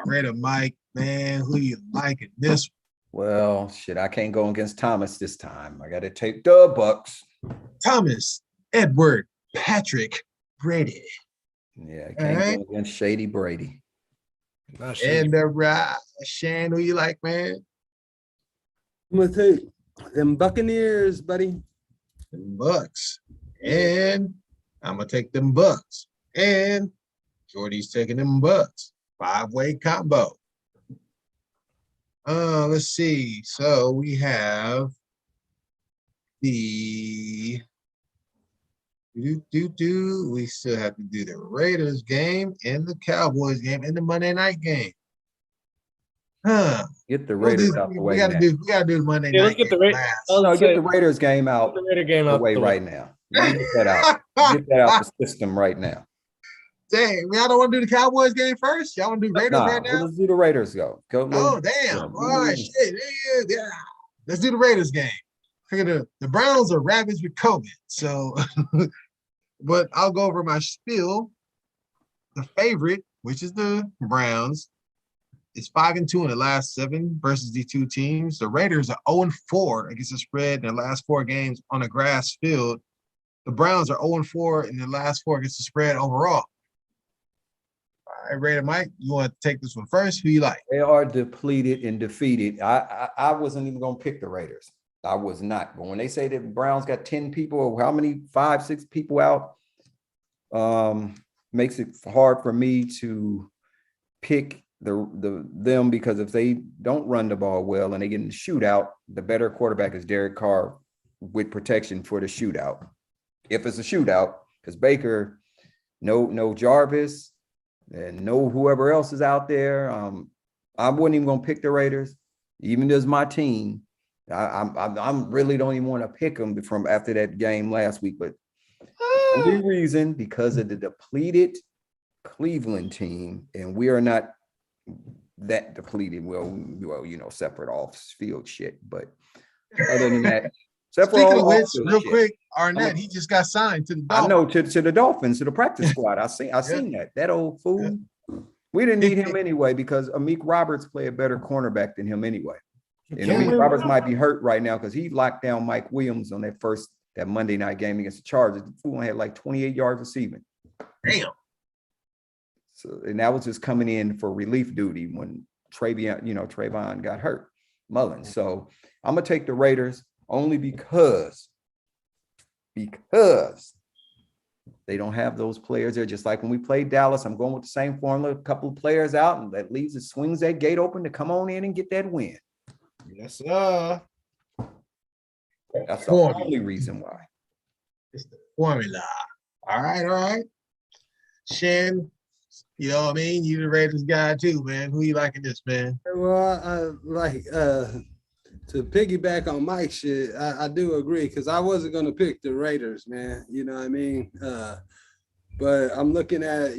Raider Mike, man. Who you liking this? Well, shit, I can't go against Thomas this time. I got to take the Bucks. Thomas Edward Patrick Brady. Yeah, I can't go against Shady Brady. And Shan, who you like, man? I'm gonna take them Buccaneers, buddy. Them Bucks. And I'm gonna take them Bucks. And Jordy's taking them Bucks. 5-way combo. Let's see. So we have the we still have to do the Raiders game and the Cowboys game and the Monday night game. Get the Raiders out the way. We gotta do the Monday Yeah, night let's get game the last. Get the Raiders game out the Raider game the out way the right now. Get that out. Get that out the system right now. Dang, y'all don't want to do the Cowboys game first? Y'all want to do Raiders right now? Let's do the Raiders go. Oh, damn. All right, shit. Yeah. Let's do the Raiders game. Figure the Browns are ravaged with COVID. So, but I'll go over my spiel. The favorite, which is the Browns, is 5-2 in the last 7 versus these two teams. The Raiders are 0-4 against the spread in their last 4 games on a grass field. The Browns are 0-4 in their last 4 against the spread overall. All right, Raider Mike, you want to take this one first? Who you like? They are depleted and defeated. I wasn't even going to pick the Raiders. I was not. But when they say that Browns got 10 people, or how many, 5, 6 people out, makes it hard for me to pick them, because if they don't run the ball well and they get in the shootout, the better quarterback is Derrick Carr with protection for the shootout. If it's a shootout, because Baker, no Jarvis, and no whoever else is out there, I wasn't even gonna pick the Raiders, even as my team. I'm really don't even want to pick them from after that game last week, but only reason because of the depleted Cleveland team, and we are not that depleted. Well, separate off field shit. But other than that, Except for Speaking all of which, off-field real shit. quick, Arnett, he just got signed to the I Dolphins. know to the Dolphins, to the practice squad. I seen that old fool. We didn't need him anyway because Amik Roberts played a better cornerback than him anyway. And Amik Roberts might be hurt right now because he locked down Mike Williams on that Monday night game against the Chargers. The fool had like 28 yards receiving. Damn. So, and that was just coming in for relief duty when Trayvon got hurt, Mullins. So I'm gonna take the Raiders only because they don't have those players there. Just like when we played Dallas, I'm going with the same formula. A couple of players out, and that swings that gate open to come on in and get that win. Yes, sir. That's the only reason why. It's the formula. All right. Shann, you know what I mean? You the Raiders guy too, man. Who you liking this, man? Well, I like to piggyback on Mike's shit. I do agree because I wasn't gonna pick the Raiders, man. You know what I mean? But I'm looking at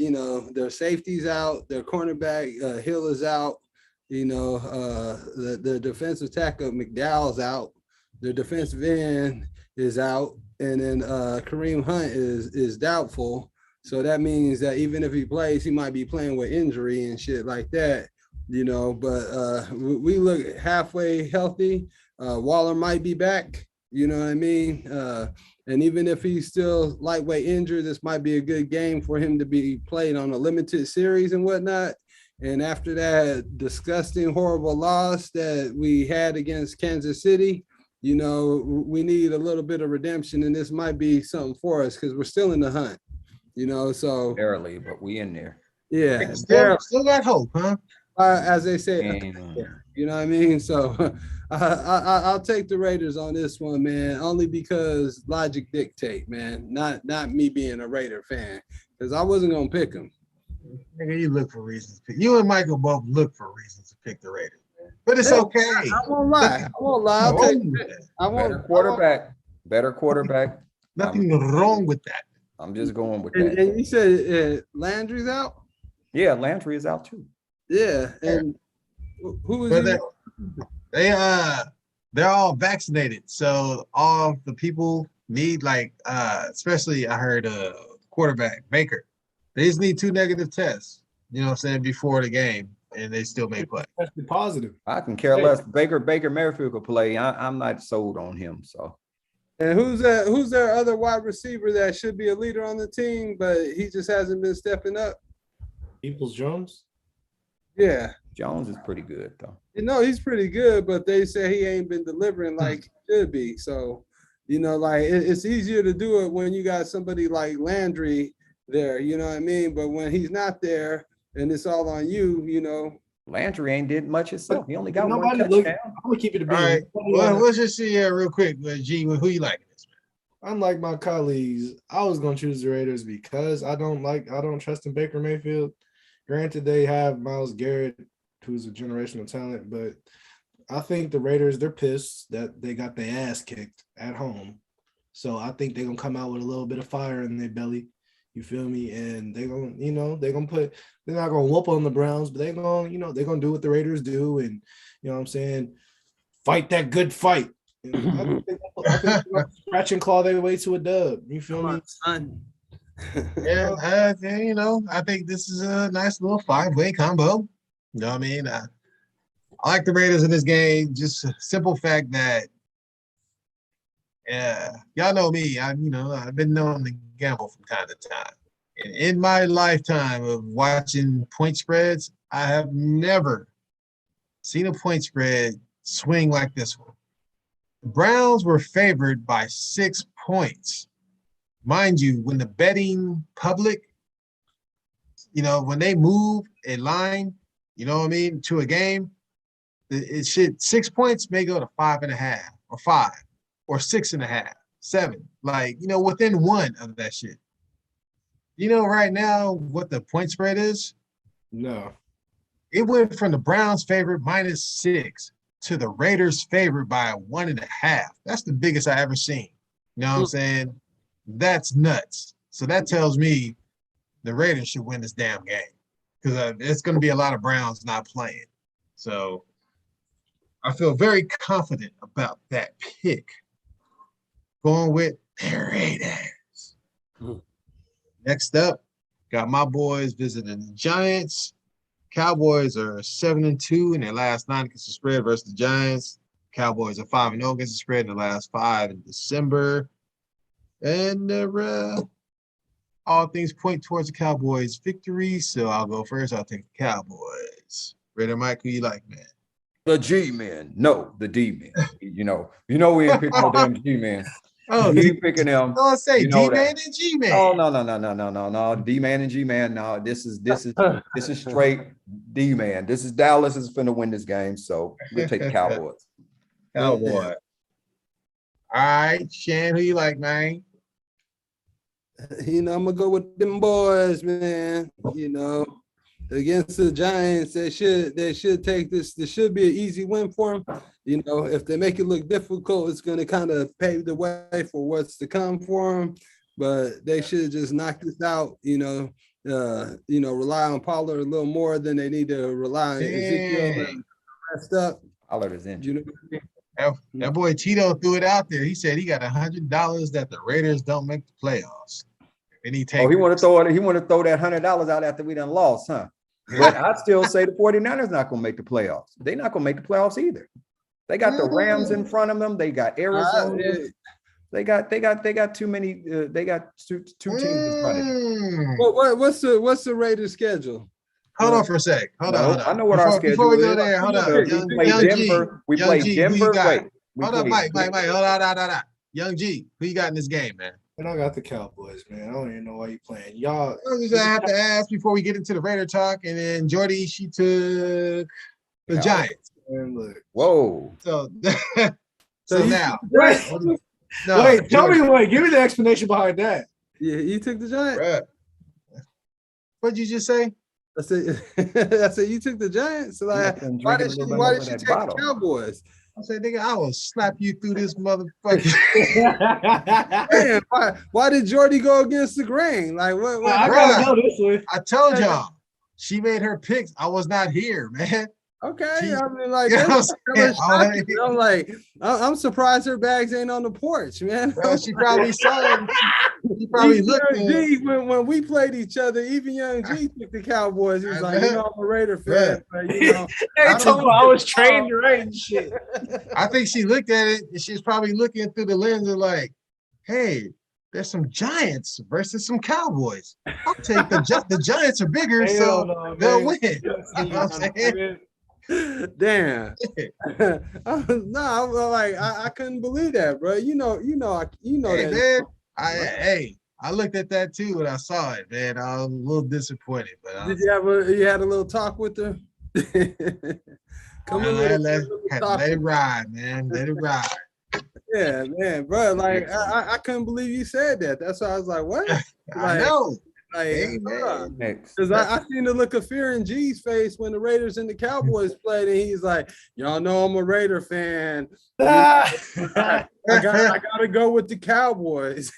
their safeties out, their cornerback Hill is out. The defensive tackle McDowell's out. Their defensive end is out, and then Kareem Hunt is doubtful. So that means that even if he plays, he might be playing with injury and shit like that, but we look halfway healthy. Waller might be back, you know what I mean? And even if he's still lightweight injured, this might be a good game for him to be played on a limited series and whatnot. And after that disgusting, horrible loss that we had against Kansas City, we need a little bit of redemption, and this might be something for us because we're still in the hunt. So Barely, but we in there. Yeah, Still got hope, huh? As they say, you know what I mean? So I'll take the Raiders on this one, man, only because logic dictate, man, not me being a Raider fan, because I wasn't gonna pick them. Nigga, you look for reasons. You and Michael both look for reasons to pick the Raiders, man. But it's okay. I won't lie. Better quarterback. Nothing wrong with that. I'm just going with that. And you said Landry's out? Yeah, Landry is out too. Yeah, and who is he? They're all vaccinated, so all the people need especially I heard quarterback Baker. They just need 2 negative tests. You know what I'm saying, before the game, and they still may play. Tested positive. I can care less. Baker Mayfield could play. I'm not sold on him. So. And who's their other wide receiver that should be a leader on the team, but he just hasn't been stepping up? Peoples-Jones? Yeah. Jones is pretty good, though. He's pretty good, but they say he ain't been delivering like he should be. So, it's easier to do it when you got somebody like Landry there, you know what I mean? But when he's not there and it's all on you, Landry ain't did much himself. He only got one I'm touchdown. gonna keep it a bit. All right. Well, let's just see here real quick, G. Who you liking this, man? Unlike my colleagues, I was gonna choose the Raiders because I don't trust in Baker Mayfield. Granted, they have Myles Garrett, who's a generational talent, but I think the Raiders, they're pissed that they got their ass kicked at home. So I think they're gonna come out with a little bit of fire in their belly. You feel me? And they're gonna, they're not gonna whoop on the Browns, but they're gonna do what the Raiders do, and you know what I'm saying, fight that good fight. I think they'll scratch and claw their way to a dub. You feel me? Son. Yeah, I think this is a nice little 5-way combo. You know what I mean? I like the Raiders in this game. Just a simple fact that, y'all know me. I've been known to gamble from time to time. And in my lifetime of watching point spreads, I have never seen a point spread swing like this one. The Browns were favored by 6 points. Mind you, when the betting public, when they move a line, to a game, it should 6 points may go to 5.5 or 5 or 6.5, 7, within one of that shit. Right now what the point spread is? No. It went from the Browns favorite -6 to the Raiders favorite by 1.5. That's the biggest I ever seen. You know what I'm saying? That's nuts. So that tells me the Raiders should win this damn game because it's going to be a lot of Browns not playing. So I feel very confident about that pick. going with the Raiders. Next up, got my boys visiting the Giants. Cowboys are 7-2 in their last 9 against the spread versus the Giants. Cowboys are 5-0 against the spread in the last 5 in December. And all things point towards the Cowboys' victory. So I'll go first. I'll take the Cowboys. Raider Mike, who you like, man? The G-men. No, the D-men. You know we ain't picking no damn G-men. Oh, We ain't picking them. don't say You know D-Man that. and G-Man. Oh, no. D-man and G-man. No, this is straight D-man. This is Dallas is finna win this game. So we'll take the Cowboys. Cowboy. All right, Shan, who you like, man? I'm gonna go with them boys, man. Against the Giants, they should take this. This should be an easy win for them. If they make it look difficult, it's gonna kind of pave the way for what's to come for them. But they should just knock this out. Rely on Pollard a little more than they need to rely on Ezekiel and messed up. Pollard is injured. That boy Tito threw it out there. He said he got $100 that the Raiders don't make the playoffs. And he want to throw it. He want to throw that $100 out after we done lost, huh? But I still say the 49ers not going to make the playoffs. They're not going to make the playoffs either. They got the Rams in front of them. They got Arizona. They got too many. They got two teams in front of them. What's the Raiders schedule? Hold on for a sec. Hold on. I know what our schedule is. Before we go there, hold on. We play Denver. Hold on, Mike. Hold on. Young G, who you got in this game, man? And I got the Cowboys, man. I don't even know why you playing. Y'all, I was gonna have to ask before we get into the Raider talk, and then Jordy, she took the Giants. Man, look. Whoa. So now, Wait, no, give me the explanation behind that. Yeah, you took the Giants. Bruh. What'd you just say? I said you took the Giants. So like, why did she take the Cowboys? I said, nigga, I will slap you through this motherfucker. Man, why did Jordy go against the grain? Like what? I gotta go this way. I told y'all, she made her picks. I was not here, man. Okay, I mean, like, I'm surprised her bags ain't on the porch, man. Well, she probably saw it. She probably looked at it. When we played each other, even Young G took the Cowboys. He was like, I'm a Raider fan, but I was trained right and shit. I think she looked at it and she's probably looking through the lens of like, hey, there's some Giants versus some Cowboys. I'll take the Giants are bigger, so they'll win. You know what I'm saying? Damn. No, I couldn't believe that, bro. You know hey, that. Man, I looked at that too when I saw it, man. I was a little disappointed, but did you had a little talk with her? Let it ride, man. Let it ride. Yeah, man, bro. Like I couldn't believe you said that. That's why I was like, what? I know. Because I seen the look of fear in G's face when the Raiders and the Cowboys played, and he's like, "Y'all know I'm a Raider fan. I gotta go with the Cowboys."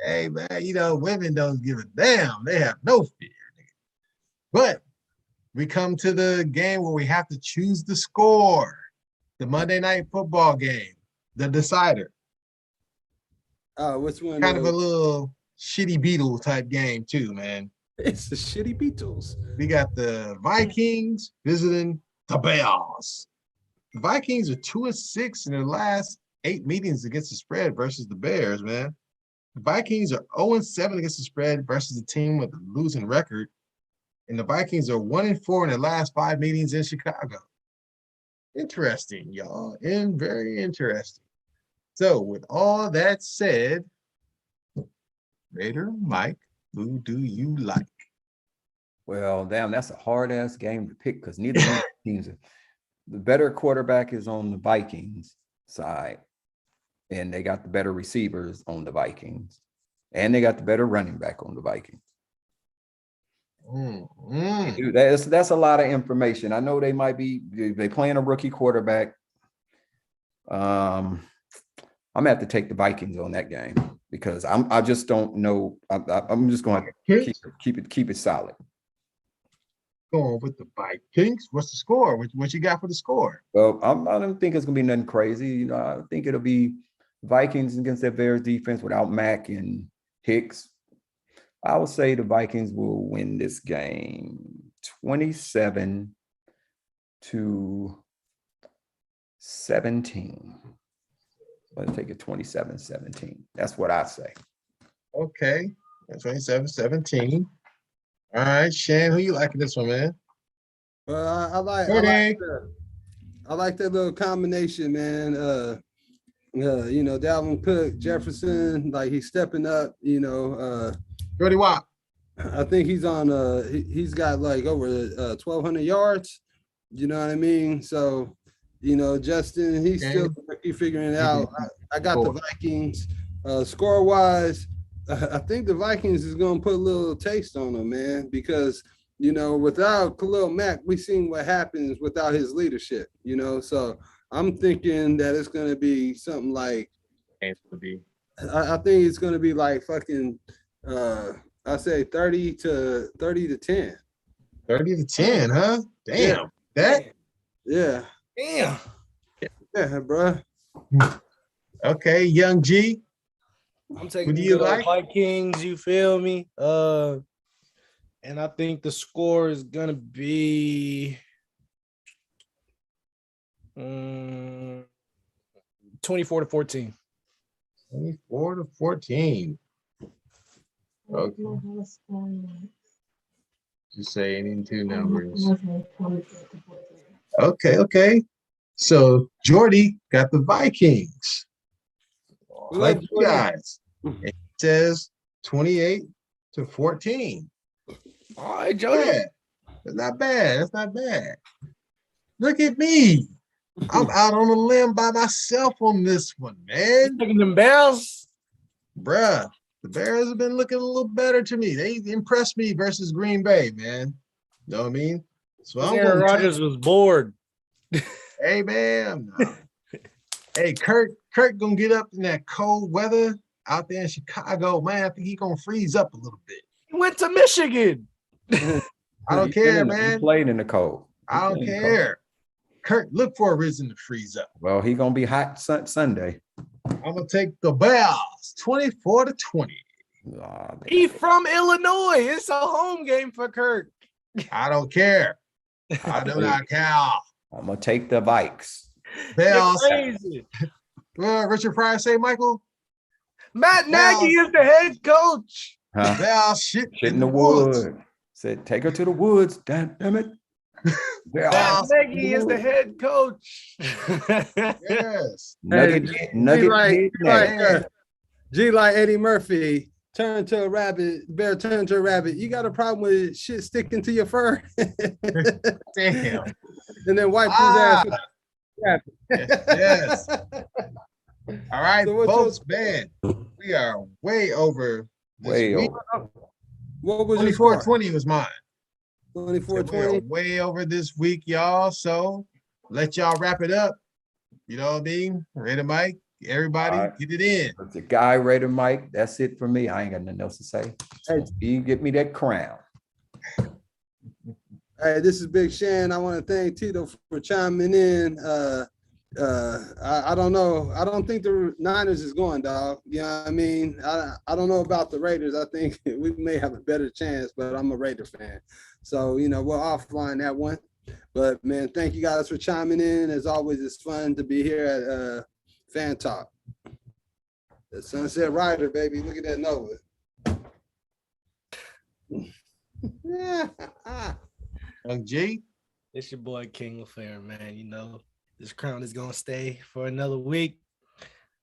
Hey man, women don't give a damn. They have no fear. But we come to the game where we have to choose the score. The Monday Night Football game, the decider. Which one? Kind of a little shitty Beetle type game too, man. It's the shitty Beatles. We got the Vikings visiting the Bears. The Vikings are 2-6 in their last 8 meetings against the spread versus the Bears, man. The Vikings are 0-7 against the spread versus a team with a losing record. And the Vikings are 1-4 in their last 5 meetings in Chicago. Interesting, y'all, and very interesting. So with all that said, Raider Mike, who do you like? Well, damn, that's a hard-ass game to pick because neither of these teams the better quarterback is on the Vikings side, and they got the better receivers on the Vikings, and they got the better running back on the Vikings. Dude, that's a lot of information. I know they playing a rookie quarterback. I'm gonna have to take the Vikings on that game because I just don't know. I'm just going to keep it solid. Going with the Vikings. What's the score? What you got for the score? Well, I don't think it's gonna be nothing crazy. You know, I think it'll be Vikings against their Bears defense without Mack and Hicks. I would say the Vikings will win this game 27-17. Let's take it 27-17. That's what I say. Okay. 27-17. All right, Shan, who you liking this one, man? Well, I like that little combination, man. Dalvin Cook, Jefferson, like he's stepping up. Jordy Wop. I think he's on. He's got like over 1,200 yards. You know what I mean? So, Justin, he's still figuring it out. I got the Vikings. Score wise, I think the Vikings is going to put a little taste on them, man, because without Khalil Mack, we've seen what happens without his leadership. So I'm thinking that it's going to be something like. I think it's going to be like fucking. I say 30-10. 30-10, huh? Damn. Yeah. Damn. Yeah, bro. Okay, Young G. I'm taking Who do you the like? Vikings, you feel me? And I think the score is gonna be 24-14. 24-14. Okay. Just say any two numbers. Okay. So Jordy got the Vikings. Like you guys. It says 28-14. All right, Jody. Yeah. That's not bad. Look at me. I'm out on a limb by myself on this one, man. Taking them Bears. Bruh, the Bears have been looking a little better to me. They impressed me versus Green Bay, man. You know what I mean? So Aaron Rodgers was bored. Hey, man. Hey, Kirk gonna get up in that cold weather out there in Chicago. Man, I think he's gonna freeze up a little bit. He went to Michigan. I don't care, man. He played in the cold. I don't care. Kirk, look for a reason to freeze up. Well, he's gonna be hot Sunday. I'm gonna take the Bears 24-20. He's from Illinois. It's a home game for Kirk. I don't care. I do not care. I'm gonna take the Vikes. Bears. Crazy. Richard Pryor say, Michael? Matt Nagy is the head coach. Huh? Bears shit in the woods. Said, take her to the woods. Damn it. Matt Nagy is the head coach. Yes. Nugget. G like Eddie Murphy. Turn to a rabbit. Bear turn to a rabbit. You got a problem with shit sticking to your fur? Damn. And then wipe his ass with rabbit. Yes. All right, so folks, man, we are way over. Way over. What was your score? 24-20 was mine. 24-20. Way over this week, y'all. So let y'all wrap it up. You know what I mean? Ready, Mike? Everybody, get it in. It's a guy, Raider Mike. That's it for me. I ain't got nothing else to say. Hey, you get me that crown. Hey, this is Big Shann. I want to thank Tito for chiming in. I don't know. I don't think the Niners is going, dog. You know what I mean? I don't know about the Raiders. I think we may have a better chance, but I'm a Raider fan. So, we'll offline that one. But, man, thank you guys for chiming in. As always, it's fun to be here at Fan Talk. The Sunset Rider, baby. Look at that Nova. Young G. It's your boy King LaFair, man. This crown is gonna stay for another week.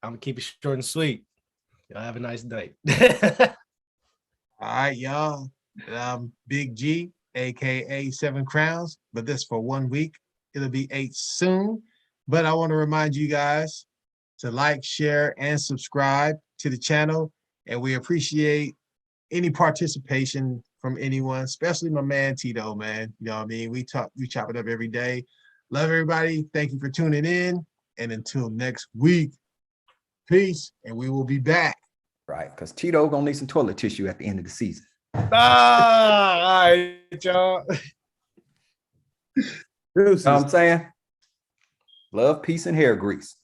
I'm gonna keep it short and sweet. Y'all have a nice day. All right, y'all. Big G, aka 7 Crowns, but this for 1 week. It'll be 8 soon. But I want to remind you guys to like, share, and subscribe to the channel. And we appreciate any participation from anyone, especially my man Tito, man. You know what I mean? We chop it up every day. Love everybody. Thank you for tuning in. And until next week, peace. And we will be back. Right, because Tito gonna need some toilet tissue at the end of the season. All right, y'all. Deuces. Know what I'm saying? Love, peace, and hair grease.